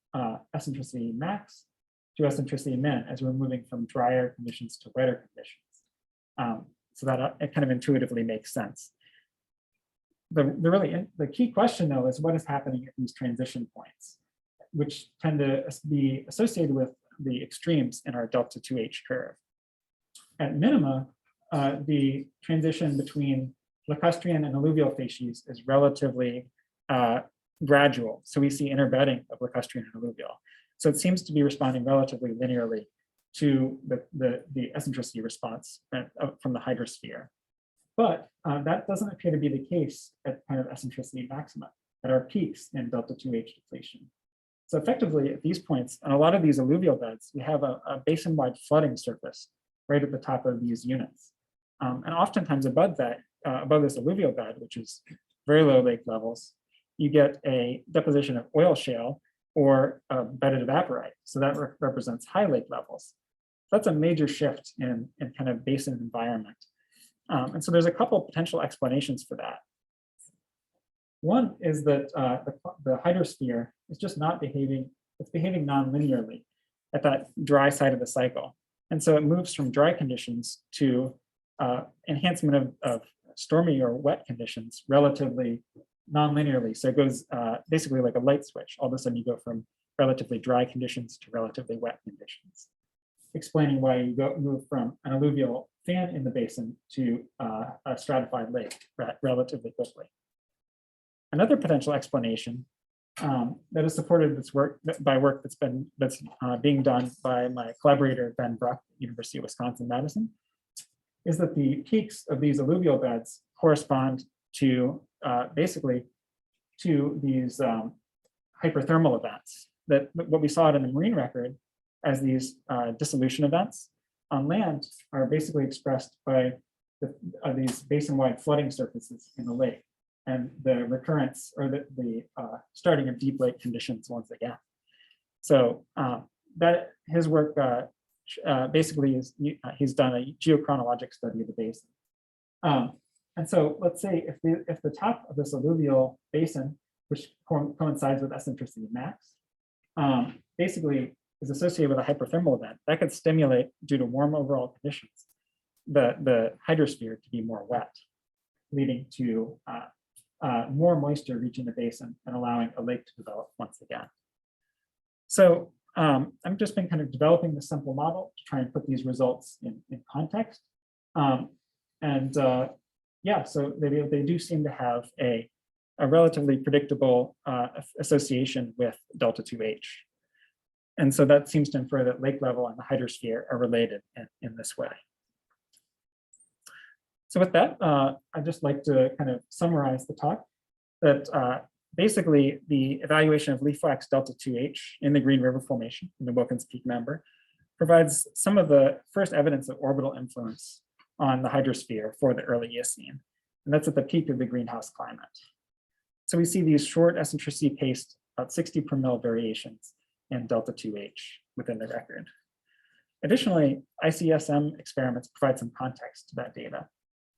eccentricity max to eccentricity min as we're moving from drier conditions to wetter conditions. So that it kind of intuitively makes sense. The key question though is what is happening at these transition points, which tend to be associated with the extremes in our delta 2H curve. At minima, the transition between lacustrine and alluvial facies is relatively gradual. So we see interbedding of lacustrine and alluvial. So it seems to be responding relatively linearly to the eccentricity response from the hydrosphere. But that doesn't appear to be the case at kind of eccentricity maxima, at our peaks in delta 2H depletion. So effectively at these points, on a lot of these alluvial beds, we have a basin-wide flooding surface right at the top of these units. And oftentimes above that, above this alluvial bed, which is very low lake levels, you get a deposition of oil shale or bedded evaporite. So that represents high lake levels. So that's a major shift in kind of basin environment. And so there's a couple of potential explanations for that. One is that the hydrosphere is just not behaving, it's behaving non-linearly at that dry side of the cycle. And so it moves from dry conditions to enhancement of stormy or wet conditions relatively non-linearly. So it goes basically like a light switch. All of a sudden you go from relatively dry conditions to relatively wet conditions, explaining why you move from an alluvial fan in the basin to a stratified lake relatively quickly. Another potential explanation that is supported this work by work that's being done by my collaborator Ben Bruck, University of Wisconsin-Madison, is that the peaks of these alluvial beds correspond to basically to these hyperthermal events that what we saw in the marine record as these dissolution events on land are basically expressed by these basin-wide flooding surfaces in the lake. and the recurrence or the starting of deep lake conditions once again. So that his work basically is he's done a geochronologic study of the basin. And so let's say if the top of this alluvial basin, which coincides with eccentricity max, basically is associated with a hyperthermal event, that could stimulate, due to warm overall conditions, the hydrosphere to be more wet, leading to more moisture reaching the basin and allowing a lake to develop once again. So I've just been kind of developing this simple model to try and put these results in context. Yeah, so they do seem to have a relatively predictable association with delta 2H. And so that seems to infer that lake level and the hydrosphere are related in this way. So with that, I'd just like to kind of summarize the talk that basically the evaluation of leaf wax delta 2H in the Green River Formation in the Wilkins Peak member provides some of the first evidence of orbital influence on the hydrosphere for the early Eocene. And that's at the peak of the greenhouse climate. So we see these short eccentricity paced about 60 per mil variations in delta 2H within the record. Additionally, ICSM experiments provide some context to that data.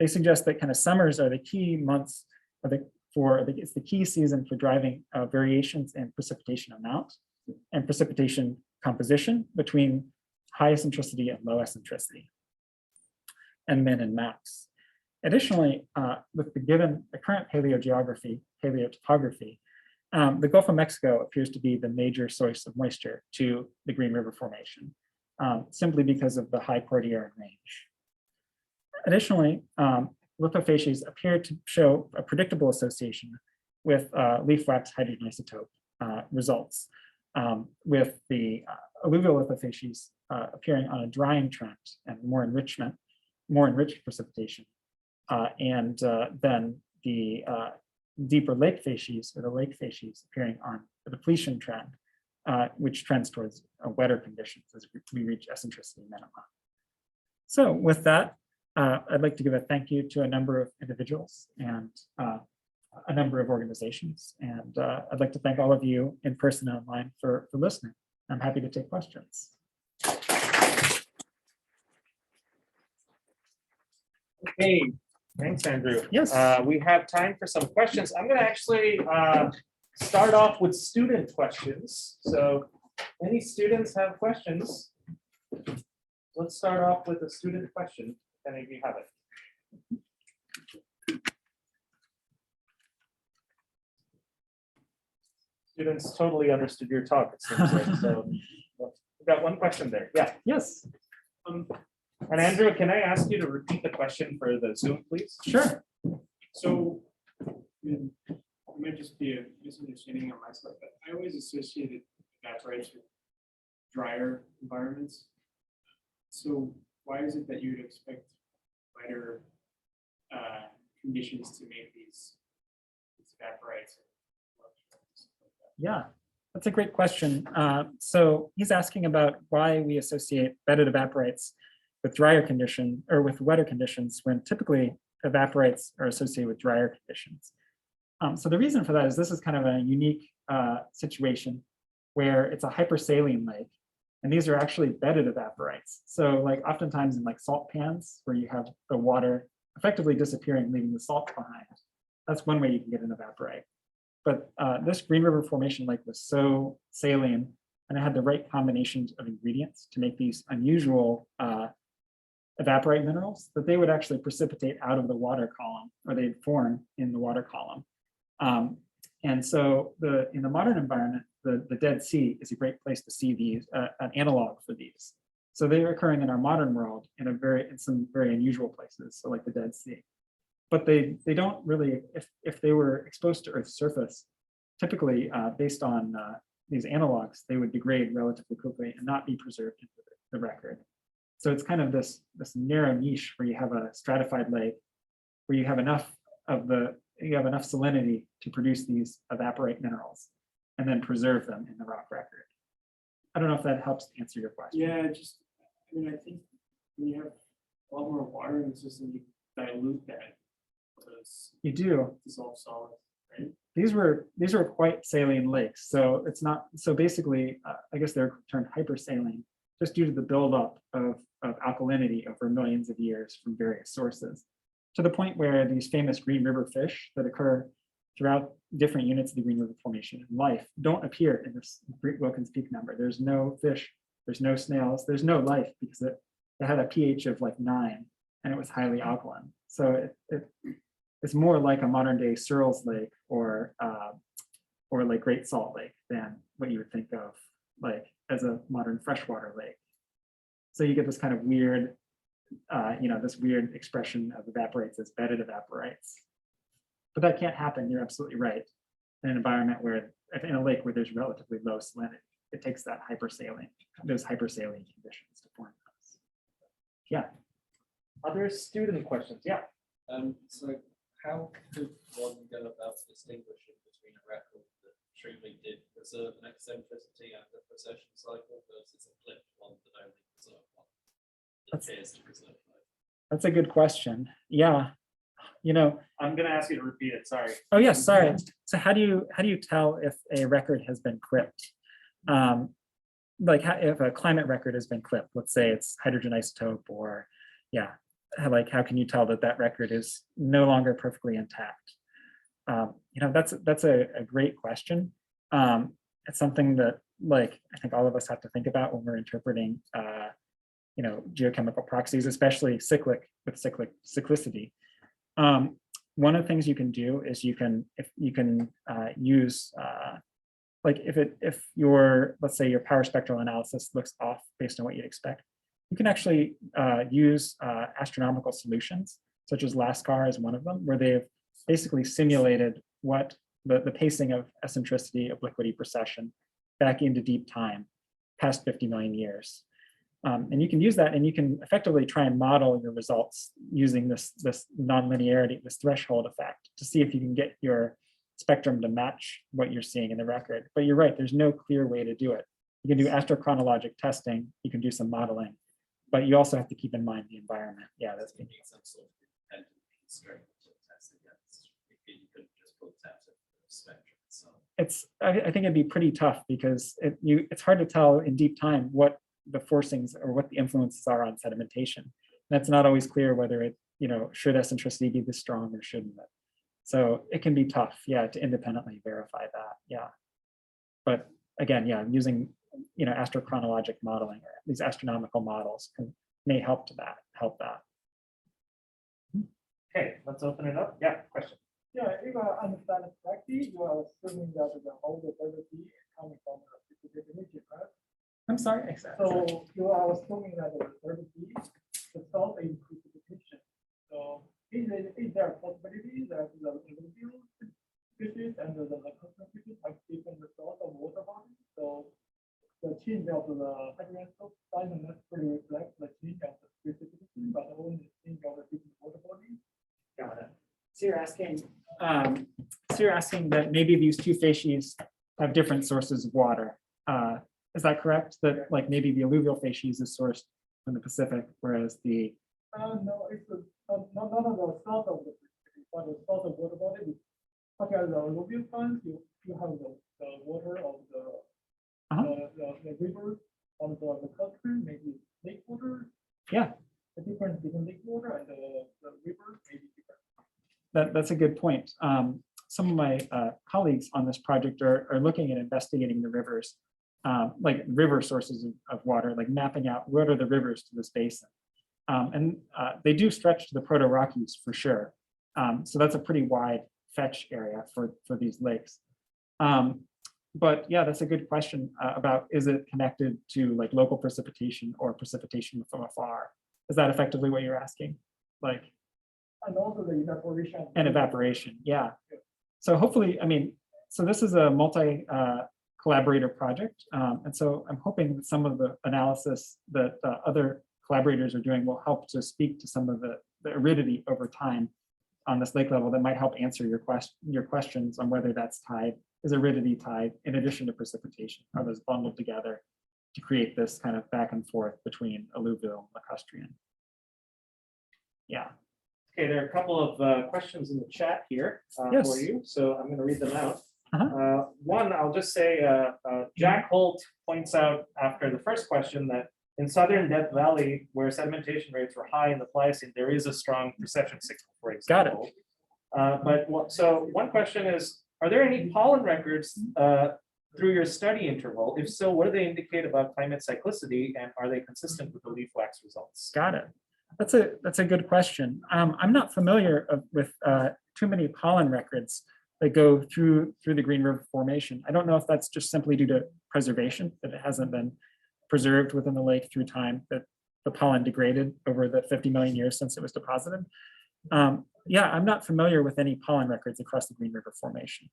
They suggest that kind of summers are the key months it's the key season for driving variations in precipitation amount and precipitation composition between high eccentricity and low eccentricity, and min and max. Additionally, with the current paleogeography, paleotopography, the Gulf of Mexico appears to be the major source of moisture to the Green River Formation, simply because of the high Cordilleran range. Additionally, lithofacies appear to show a predictable association with leaf wax hydrogen isotope results, with the alluvial lithofacies appearing on a drying trend and more enriched precipitation, and then the deeper lake facies or the lake facies appearing on a depletion trend, which trends towards wetter conditions as we reach eccentricity minima. So with that, I'd like to give a thank you to a number of individuals and a number of organizations. And I'd like to thank all of you in person and online for listening. I'm happy to take questions.
Okay, thanks, Andrew.
Yes.
We have time for some questions. I'm going to actually start off with student questions. So any students have questions? Let's start off with a student question. If any of you have it. Students totally understood your talk, it seems like. So we've got one question there. Yeah.
Yes.
And Andrew, can I ask you to repeat the question for the Zoom, please?
Sure.
So it might just be a misunderstanding on my side, but I always associated evaporites with drier environments. So why is it that you would expect lighter conditions to make these evaporites?
Yeah, that's a great question. So he's asking about why we associate bedded evaporites with drier condition or with wetter conditions when typically evaporites are associated with drier conditions. So the reason for that is this is kind of a unique situation where it's a hypersaline lake, and these are actually bedded evaporites. So like oftentimes in like salt pans where you have the water effectively disappearing, leaving the salt behind, that's one way you can get an evaporite. But this Green River Formation lake was so saline, and it had the right combinations of ingredients to make these unusual evaporite minerals that they would actually precipitate out of the water column, or they'd form in the water column. And so in the modern environment, the Dead Sea is a great place to see these, an analog for these. So they're occurring in our modern world in some very unusual places, so like the Dead Sea. But they don't really, if they were exposed to Earth's surface, typically based on these analogs, they would degrade relatively quickly and not be preserved in the record. So it's kind of this narrow niche where you have a stratified lake, where you have enough salinity to produce these evaporite minerals, and then preserve them in the rock record. I don't know if that helps answer your question.
Yeah, I think when you have a lot more water in the system, you dilute that those
You do.
dissolved solids, right?
These were quite saline lakes. So it's not, so basically, I guess they're termed hypersaline, just due to the buildup of alkalinity over millions of years from various sources, to the point where these famous Green River fish that occur throughout different units of the Green River Formation in life don't appear in this Wilkins Peak number. There's no fish, there's no snails, there's no life because it had a pH of like 9 and it was highly alkaline. So it's more like a modern day Searles Lake or like Great Salt Lake than what you would think of like as a modern freshwater lake. So you get this kind of weird, this weird expression of evaporates as bedded evaporates. But that can't happen, you're absolutely right. In an environment where, in a lake where there's relatively low salinity, it takes that those hypersaline conditions to form those. Yeah.
Other student questions? Yeah.
So how could one go about distinguishing between a record that truly did preserve an eccentricity and a precession cycle versus a flipped one that only preserved one that appears to preserve both?
That's a good question. Yeah.
I'm gonna ask you to repeat it, sorry.
Oh yes, sorry. So how do you tell if a record has been clipped? Like if a climate record has been clipped, let's say it's hydrogen isotope, or how can you tell that record is no longer perfectly intact? That's a great question. It's something that I think all of us have to think about when we're interpreting geochemical proxies, especially cyclicity. One of the things you can do is you can use if your, let's say your power spectral analysis looks off based on what you'd expect, you can actually use astronomical solutions, such as LASCAR is one of them, where they've basically simulated what the pacing of eccentricity of liquidy precession back into deep time, past 50 million years. And you can use that and you can effectively try and model your results using this nonlinearity, this threshold effect, to see if you can get your spectrum to match what you're seeing in the record. But you're right, there's no clear way to do it. You can do astrochronologic testing, you can do some modeling, but you also have to keep in mind the environment. Yeah, that's being
some sort of independent constraint to test against. You couldn't just pull it out of the spectrum itself.
I think it'd be pretty tough because it's hard to tell in deep time what the forcings or what the influences are on sedimentation. That's not always clear whether it, should eccentricity be this strong or shouldn't it? So it can be tough, to independently verify that, But again, using, astrochronologic modeling or these astronomical models may help that.
Okay, let's open it up. Yeah, question.
Yeah, if I understand it correctly, you are assuming that the whole derivative is coming from the precipitation, right?
I'm sorry, exactly.
So you are assuming that the derivative is solve in precipitation. So is there a possibility that the alluvial species and the coastal species have different source of water body? So the change of the hydrogen doesn't necessarily reflect the change of the precipitation, but only the change of the different water bodies.
Got it. So you're asking that maybe these two facies have different sources of water. Is that correct? That maybe the alluvial facies is sourced from the Pacific, whereas the
no, it's not the source of the precipitation, but the source of water body. Such as the alluvial plants, you have the water of the river on the country, maybe lake water.
Yeah.
The difference between lake water and the river may be different.
That's a good point. Some of my colleagues on this project are looking at investigating the rivers, like river sources of water, like mapping out what are the rivers to this basin. And they do stretch to the Proto-Rockies for sure. So that's a pretty wide fetch area for these lakes. But yeah, that's a good question about, is it connected to local precipitation or precipitation from afar? Is that effectively what you're asking?
And also the evaporation.
And evaporation, yeah. So hopefully, so this is a multi-collaborator project. And so I'm hoping that some of the analysis that other collaborators are doing will help to speak to some of the aridity over time on this lake level that might help answer your questions on whether that's tied, is aridity tied in addition to precipitation? Are those bundled together to create this kind of back and forth between alluvial and lacustrine? Yeah.
Okay, there are a couple of questions in the chat here for
Yes.
you, so I'm going to read them out.
Uh-huh.
One, I'll just say, Jack Holt points out after the first question that in southern Death Valley, where sedimentation rates were high in the Pliocene, there is a strong precession signal, for
Got it.
example. So one question is, are there any pollen records through your study interval? If so, what do they indicate about climate cyclicity, and are they consistent with the leaf wax results?
Got it. That's a good question. I'm not familiar with too many pollen records that go through the Green River Formation. I don't know if that's just simply due to preservation, that it hasn't been preserved within the lake through time, that the pollen degraded over the 50 million years since it was deposited. Yeah, I'm not familiar with any pollen records across the Green River Formation.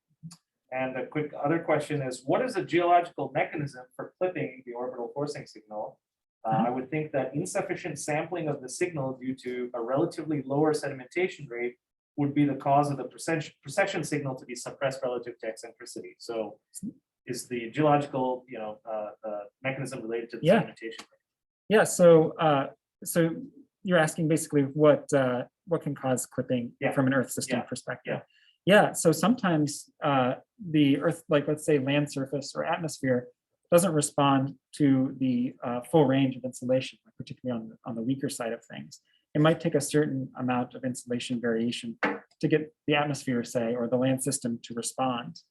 And a quick other question is, what is the geological mechanism for clipping the orbital forcing signal? I would think that insufficient sampling of the signal due to a relatively lower sedimentation rate would be the cause of the precession signal to be suppressed relative to eccentricity. So is the geological, mechanism related to the
Yeah.
sedimentation rate?
Yeah, so you're asking basically what can cause clipping
Yeah.
from an Earth system
Yeah.
perspective. Yeah, so sometimes the Earth, like let's say land surface or atmosphere, doesn't respond to the full range of insulation, particularly on the weaker side of things. It might take a certain amount of insulation variation to get the atmosphere, say, or the land system to respond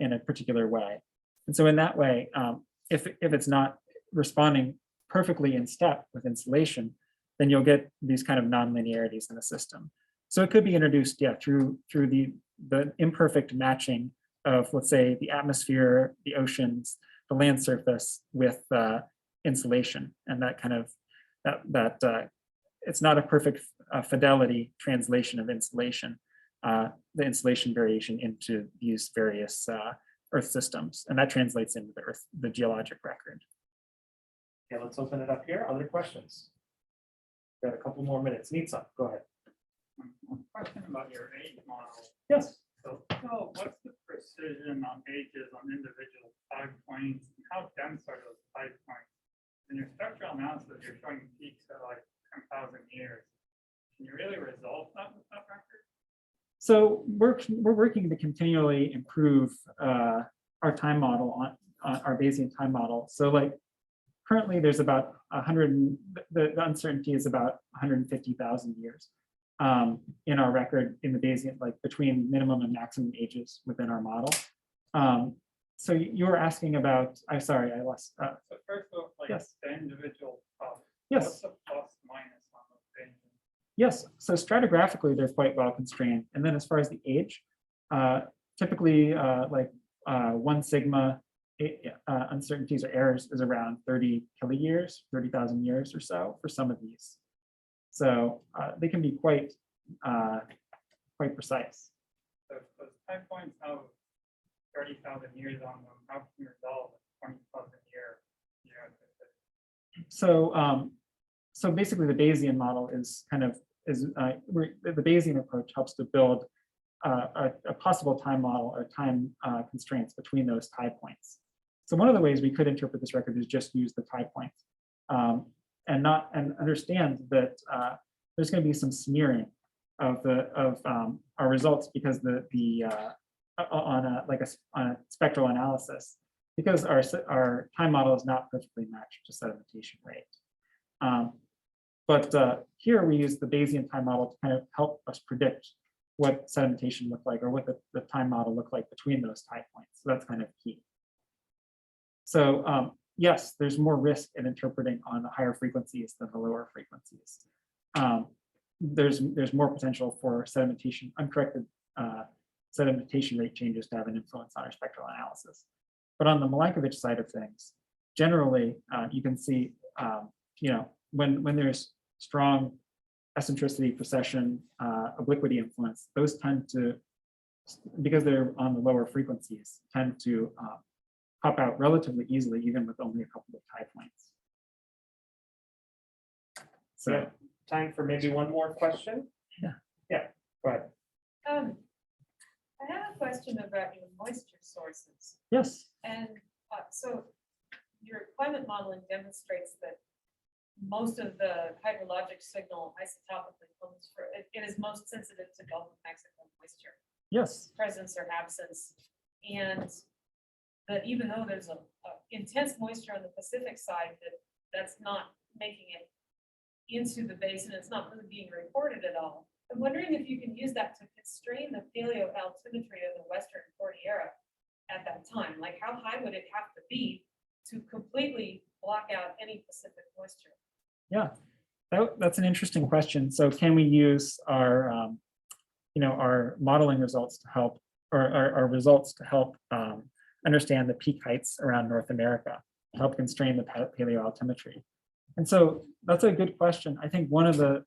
in a particular way. And so in that way, if it's not responding perfectly in step with insulation, then you'll get these kind of non-linearities in the system. So it could be introduced, yeah, through the imperfect matching of, let's say, the atmosphere, the oceans, the land surface with insulation, and that kind of it's not a perfect fidelity translation of insulation, the insulation variation into these various Earth systems, and that translates into the geologic record.
Okay, let's open it up here. Other questions? Got a couple more minutes. Nitsa, go ahead.
Question about your age model.
Yes.
So what's the precision on ages on individual tide points? And how dense are those tide points? In your structural analysis, you're showing peaks at like 10,000 years. Can you really resolve that with that record?
So we're working to continually improve our time model on our Bayesian time model. So like currently there's about 100, the uncertainty is about 150,000 years in our record in the Bayesian, like between minimum and maximum ages within our model. So you were asking about, I'm sorry, I lost.
So first of all, like
yes.
the individual cost.
Yes.
What's the plus minus on those things?
Yes, so stratigraphically, they're quite well constrained. And then as far as the age, typically like 1 sigma uncertainties or errors is around 30 kiloyears, 30,000 years or so for some of these. So they can be quite precise.
So those tide points have 30,000 years on them. How can you resolve a 20,000 year?
So basically the Bayesian model is the Bayesian approach helps to build a possible time model or time constraints between those tide points. So one of the ways we could interpret this record is just use the tide points and understand that there's going to be some smearing of our results because on a spectral analysis, because our time model is not perfectly matched to sedimentation rate. But here we use the Bayesian time model to kind of help us predict what sedimentation looked like or what the time model looked like between those tide points. So that's kind of key. So yes, there's more risk in interpreting on the higher frequencies than the lower frequencies. There's more potential for sedimentation, uncorrected sedimentation rate changes to have an influence on our spectral analysis. But on the Milankovitch side of things, generally you can see, when there's strong eccentricity, precession, obliquity influence, those tend to, because they're on the lower frequencies, tend to pop out relatively easily, even with only a couple of tide points. So,
yeah. Time for maybe one more question. Yeah, go ahead.
I have a question about your moisture sources.
yes,
And so your climate modeling demonstrates that most of the hydrologic signal isotopically comes for, it is most sensitive to Gulf of Mexico moisture,
Yes.
presence or absence. And that even though there's a intense moisture on the Pacific side, that's not making it into the basin, it's not really being reported at all. I'm wondering if you can use that to constrain the paleoaltimetry of the Western Cordillera at that time. Like, how high would it have to be to completely block out any Pacific moisture?
Yeah, that's an interesting question. So can we use our, our modeling results to help, or our results to help understand the peak heights around North America, to help constrain the paleoaltimetry? And so that's a good question. I think one of the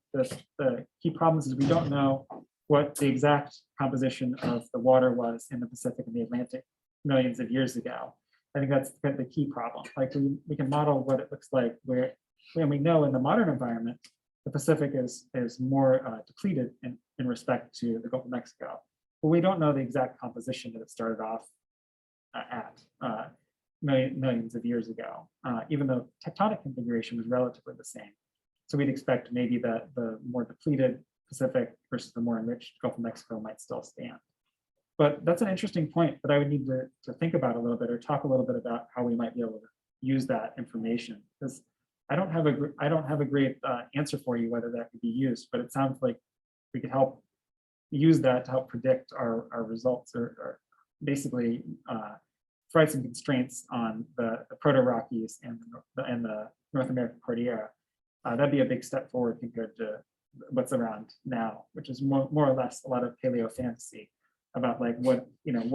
key problems is we don't know what the exact composition of the water was in the Pacific and the Atlantic millions of years ago. I think that's the key problem. Like we can model what it looks like where, when we know in the modern environment, the Pacific is more depleted in respect to the Gulf of Mexico. But we don't know the exact composition that it started off at millions of years ago, even though tectonic configuration was relatively the same. So we'd expect maybe that the more depleted Pacific versus the more enriched Gulf of Mexico might still stand. But that's an interesting point that I would need to think about a little bit, or talk a little bit about how we might be able to use that information, because I don't have a great answer for you whether that could be used, but it sounds like we could help use that to help predict our results, or basically provide some constraints on the Proto-Rockies and the North American Cordillera. That'd be a big step forward compared to what's around now, which is more or less a lot of paleo fantasy about like what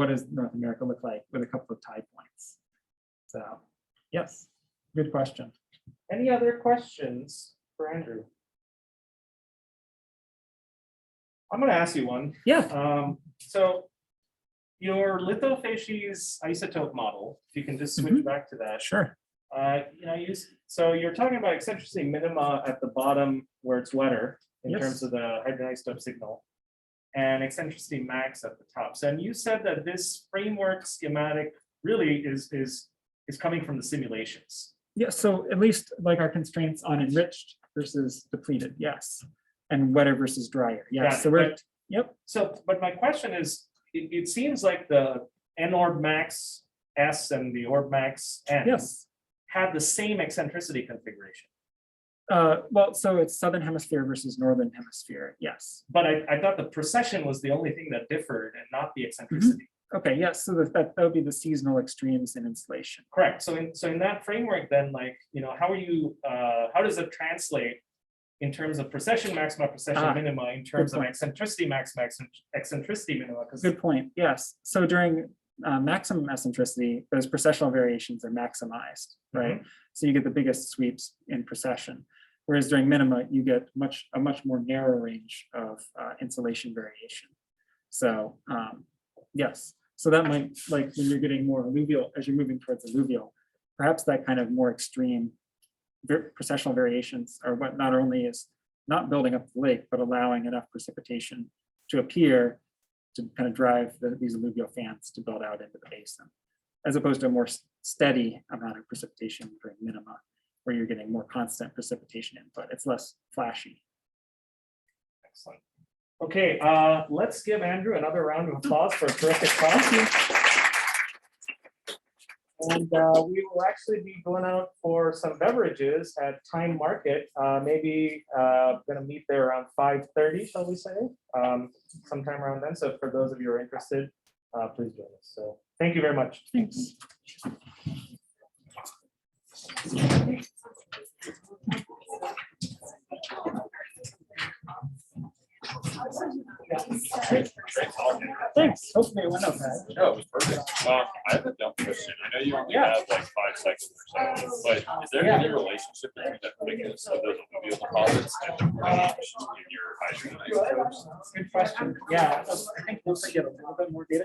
does North America look like with a couple of tide points. So yes, good question.
Any other questions for Andrew? I'm going to ask you one.
Yeah.
So your lithofacies isotope model, if you can just switch back to that.
Sure.
So you're talking about eccentricity minima at the bottom where it's wetter in
Yes.
terms of the hydroisotope signal, and eccentricity max at the top. So, and you said that this framework schematic really is coming from the simulations.
Yeah, so at least like our constraints on enriched versus depleted, yes. And wetter versus drier, yes. So we're, yep.
So, but my question is, it seems like the N-orb max S and the orb max N
Yes.
have the same eccentricity configuration.
Well, so it's southern hemisphere versus northern hemisphere, yes.
But I thought the precession was the only thing that differed and not the eccentricity.
Okay, yes, so that would be the seasonal extremes in insulation.
Correct. So in that framework, then, like, how does it translate in terms of precession maxima, precession minima, in terms of eccentricity maxima, eccentricity minima?
Good point, yes. So during maximum eccentricity, those precessional variations are maximized, right? So you get the biggest sweeps in precession. Whereas during minima, you get a much more narrow range of insulation variation. So yes, so that might, like when you're getting more alluvial, as you're moving towards alluvial, perhaps that kind of more extreme precessional variations are what not only is not building up the lake, but allowing enough precipitation to appear to kind of drive these alluvial fans to build out into the basin, as opposed to a more steady amount of precipitation during minima, where you're getting more constant precipitation input. It's less flashy.
Excellent. Okay, let's give Andrew another round of applause for a terrific talk. And we will actually be going out for some beverages at Time Market. Maybe going to meet there around 5:30, shall we say? Sometime around then. So for those of you who are interested, please join us. So thank you very much.
Thanks. Thanks. Hopefully it went okay.
No, it was perfect. I have a dumb question. I know you only have like 5 seconds or so, but is there any relationship between the thickness of those alluvial deposits and the range in your hydrogen isotopes?
Good question. Yeah, I think we'll get a little bit more data.